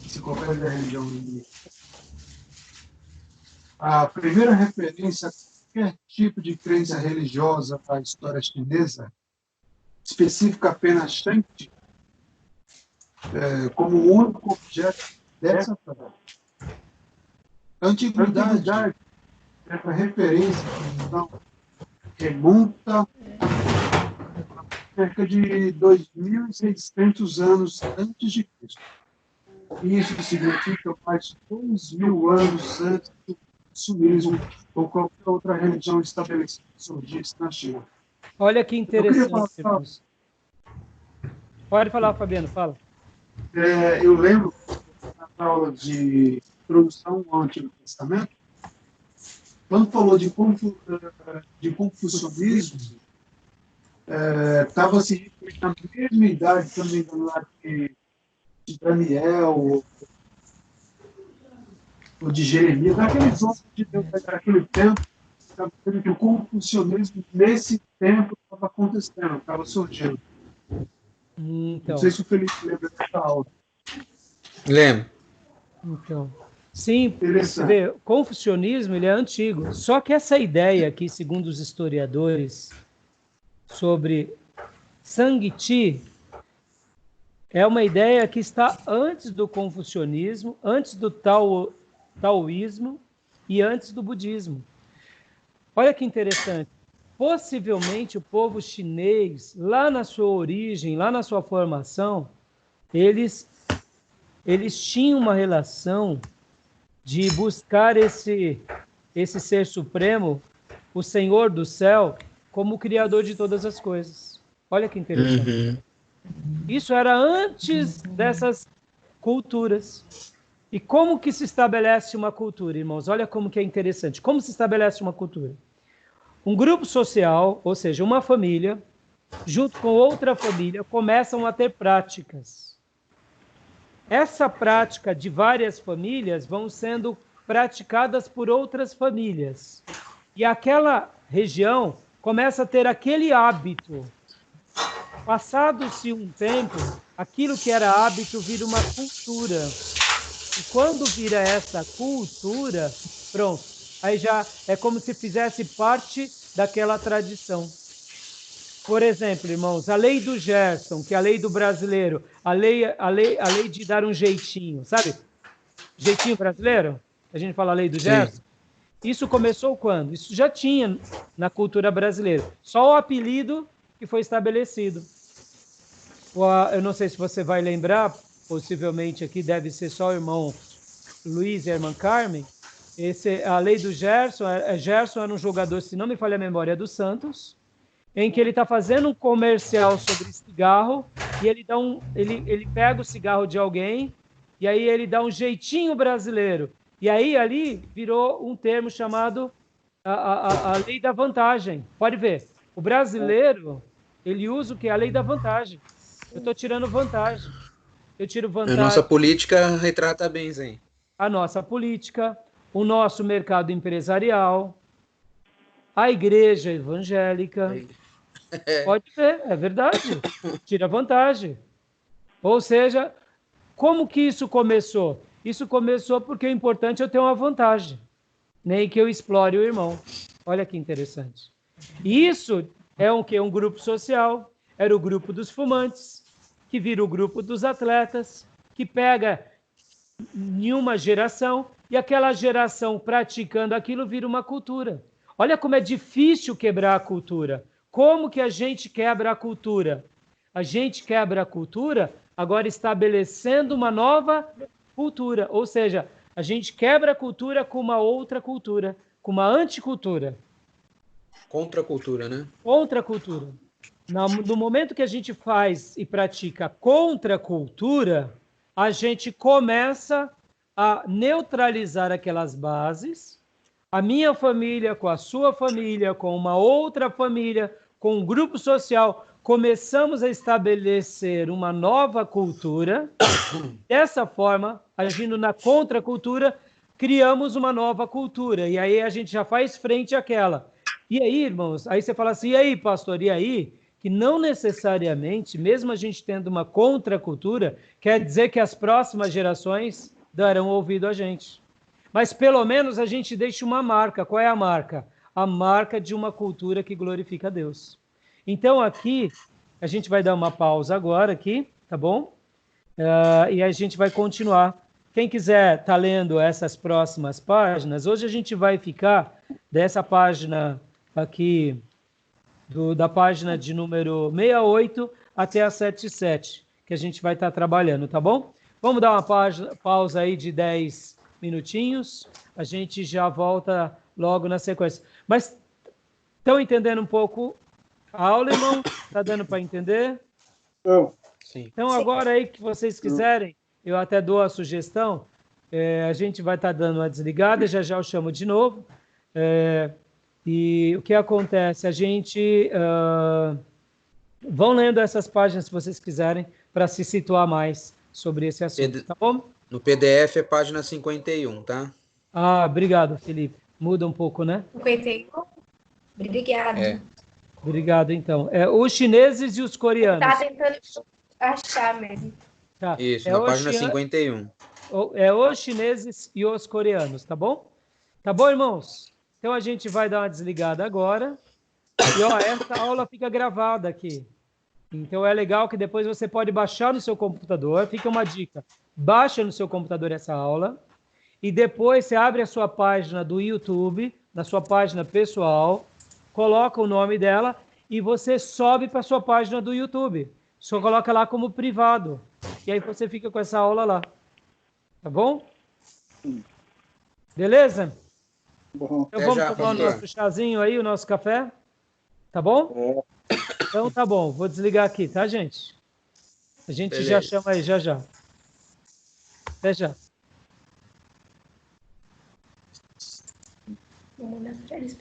enciclopédia da religião inglesa, a primeira referência a qualquer tipo de crença religiosa da história chinesa especifica apenas Shang-Chi como o único objeto dessa prática. A antiguidade, essa referência então, remonta a cerca de 2.600 anos antes de Cristo. Isso significa mais de 2.000 anos antes do cristianismo ou qualquer outra religião estabelecida surgisse na China. olha que interessante. Pode falar, Fabiano, fala. Eu lembro na aula de introdução ao Antigo Testamento, quando falou de confucionismo, estava se referindo à mesma idade também lá de Daniel ou de Jeremias, daqueles homens de Deus daquele tempo, estava dizendo que o confucionismo nesse tempo estava acontecendo, estava surgindo. Então, Não sei se o Felipe lembra dessa aula. Lembro. então, sim, você vê, o confucionismo ele é antigo, só que essa ideia aqui, segundo os historiadores, sobre Shang-Chi, é uma ideia que está antes do confucionismo, antes do taoísmo e antes do budismo. Olha que interessante. Possivelmente o povo chinês, lá na sua origem, lá na sua formação, eles tinham uma relação de buscar esse ser supremo, o Senhor do céu, como o Criador de todas as coisas. Olha que interessante. Isso era antes dessas culturas. E como que se estabelece uma cultura, irmãos? Olha como que é interessante. Como se estabelece uma cultura? Um grupo social, ou seja, uma família, junto com outra família, começam a ter práticas. Essa prática de várias famílias vão sendo praticadas por outras famílias. E aquela região começa a ter aquele hábito. Passado-se um tempo, aquilo que era hábito vira uma cultura. E quando vira essa cultura, pronto, aí já é como se fizesse parte daquela tradição. Por exemplo, irmãos, a lei do Gerson, que é a lei do brasileiro, a lei de dar um jeitinho, sabe? Jeitinho brasileiro? A gente fala a lei do Gerson. Isso começou quando? Isso já tinha na cultura brasileira. Só o apelido que foi estabelecido. Eu não sei se você vai lembrar, possivelmente aqui deve ser só o irmão Luiz e a irmã Carmen. A lei do Gerson, Gerson era um jogador, se não me falha a memória, do Santos, em que ele está fazendo um comercial sobre cigarro e ele pega o cigarro de alguém e aí ele dá um jeitinho brasileiro. E aí ali virou um termo chamado a lei da vantagem. Pode ver, o brasileiro, ele usa o que? A lei da vantagem. Eu estou tirando vantagem. Eu tiro vantagem. A nossa política retrata bem, Zé. A nossa política, o nosso mercado empresarial, a igreja evangélica. Pode ver, é verdade. Tira vantagem. Ou seja, como que isso começou? Isso começou porque o importante é eu ter uma vantagem. Nem que eu explore o irmão. Olha que interessante. E isso é um quê? Um grupo social. Era o grupo dos fumantes, que vira o grupo dos atletas, que pega em uma geração e aquela geração praticando aquilo vira uma cultura. Olha como é difícil quebrar a cultura. Como que a gente quebra a cultura? A gente quebra a cultura agora estabelecendo uma nova cultura. Ou seja, a gente quebra a cultura com uma outra cultura, com uma anticultura. Contracultura, né? Contracultura. No momento que a gente faz e pratica contracultura, a gente começa a neutralizar aquelas bases, a minha família com a sua família, com uma outra família, com um grupo social, começamos a estabelecer uma nova cultura. Dessa forma, agindo na contracultura, criamos uma nova cultura. E aí a gente já faz frente àquela. E aí, irmãos, aí você fala assim, e aí, pastor, e aí? Que não necessariamente, mesmo a gente tendo uma contracultura, quer dizer que as próximas gerações darão ouvido a gente. Mas pelo menos a gente deixa uma marca. Qual é a marca? A marca de uma cultura que glorifica a Deus. Então aqui, a gente vai dar uma pausa agora aqui, tá bom? E a gente vai continuar. Quem quiser estar lendo essas próximas páginas, hoje a gente vai ficar dessa página aqui, da página de número 68 até a 77, que a gente vai estar trabalhando, tá bom? Vamos dar uma pausa aí de 10 minutinhos, a gente já volta logo na sequência. Mas estão entendendo um pouco a aula, irmão? Está dando para entender? Sim. Então, agora aí que vocês quiserem, eu até dou a sugestão, a gente vai estar dando uma desligada, já já eu chamo de novo. E o que acontece? A gente... vão lendo essas páginas, se vocês quiserem, para se situar mais sobre esse assunto, tá bom? No PDF é página 51, tá? Ah, obrigado, Felipe. Muda um pouco, né? 51. Obrigada. Obrigado, então. Os chineses e os coreanos. Tá tentando achar mesmo. Tá. Isso, na página 51. Os chineses e os coreanos, tá bom? Tá bom, irmãos? Então a gente vai dar uma desligada agora. E, essa aula fica gravada aqui. Então é legal que depois você pode baixar no seu computador. Fica uma dica. Baixa no seu computador essa aula. E depois você abre a sua página do YouTube, na sua página pessoal, coloca o nome dela e você sobe para a sua página do YouTube. Só coloca lá como privado. E aí você fica com essa aula lá. Tá bom? Beleza? Bom. Então vamos tomar o nosso chazinho aí, o nosso café? Tá bom? Então tá bom. Vou desligar aqui, tá, gente? A gente já chama aí, já já. Até já. uma das mulheres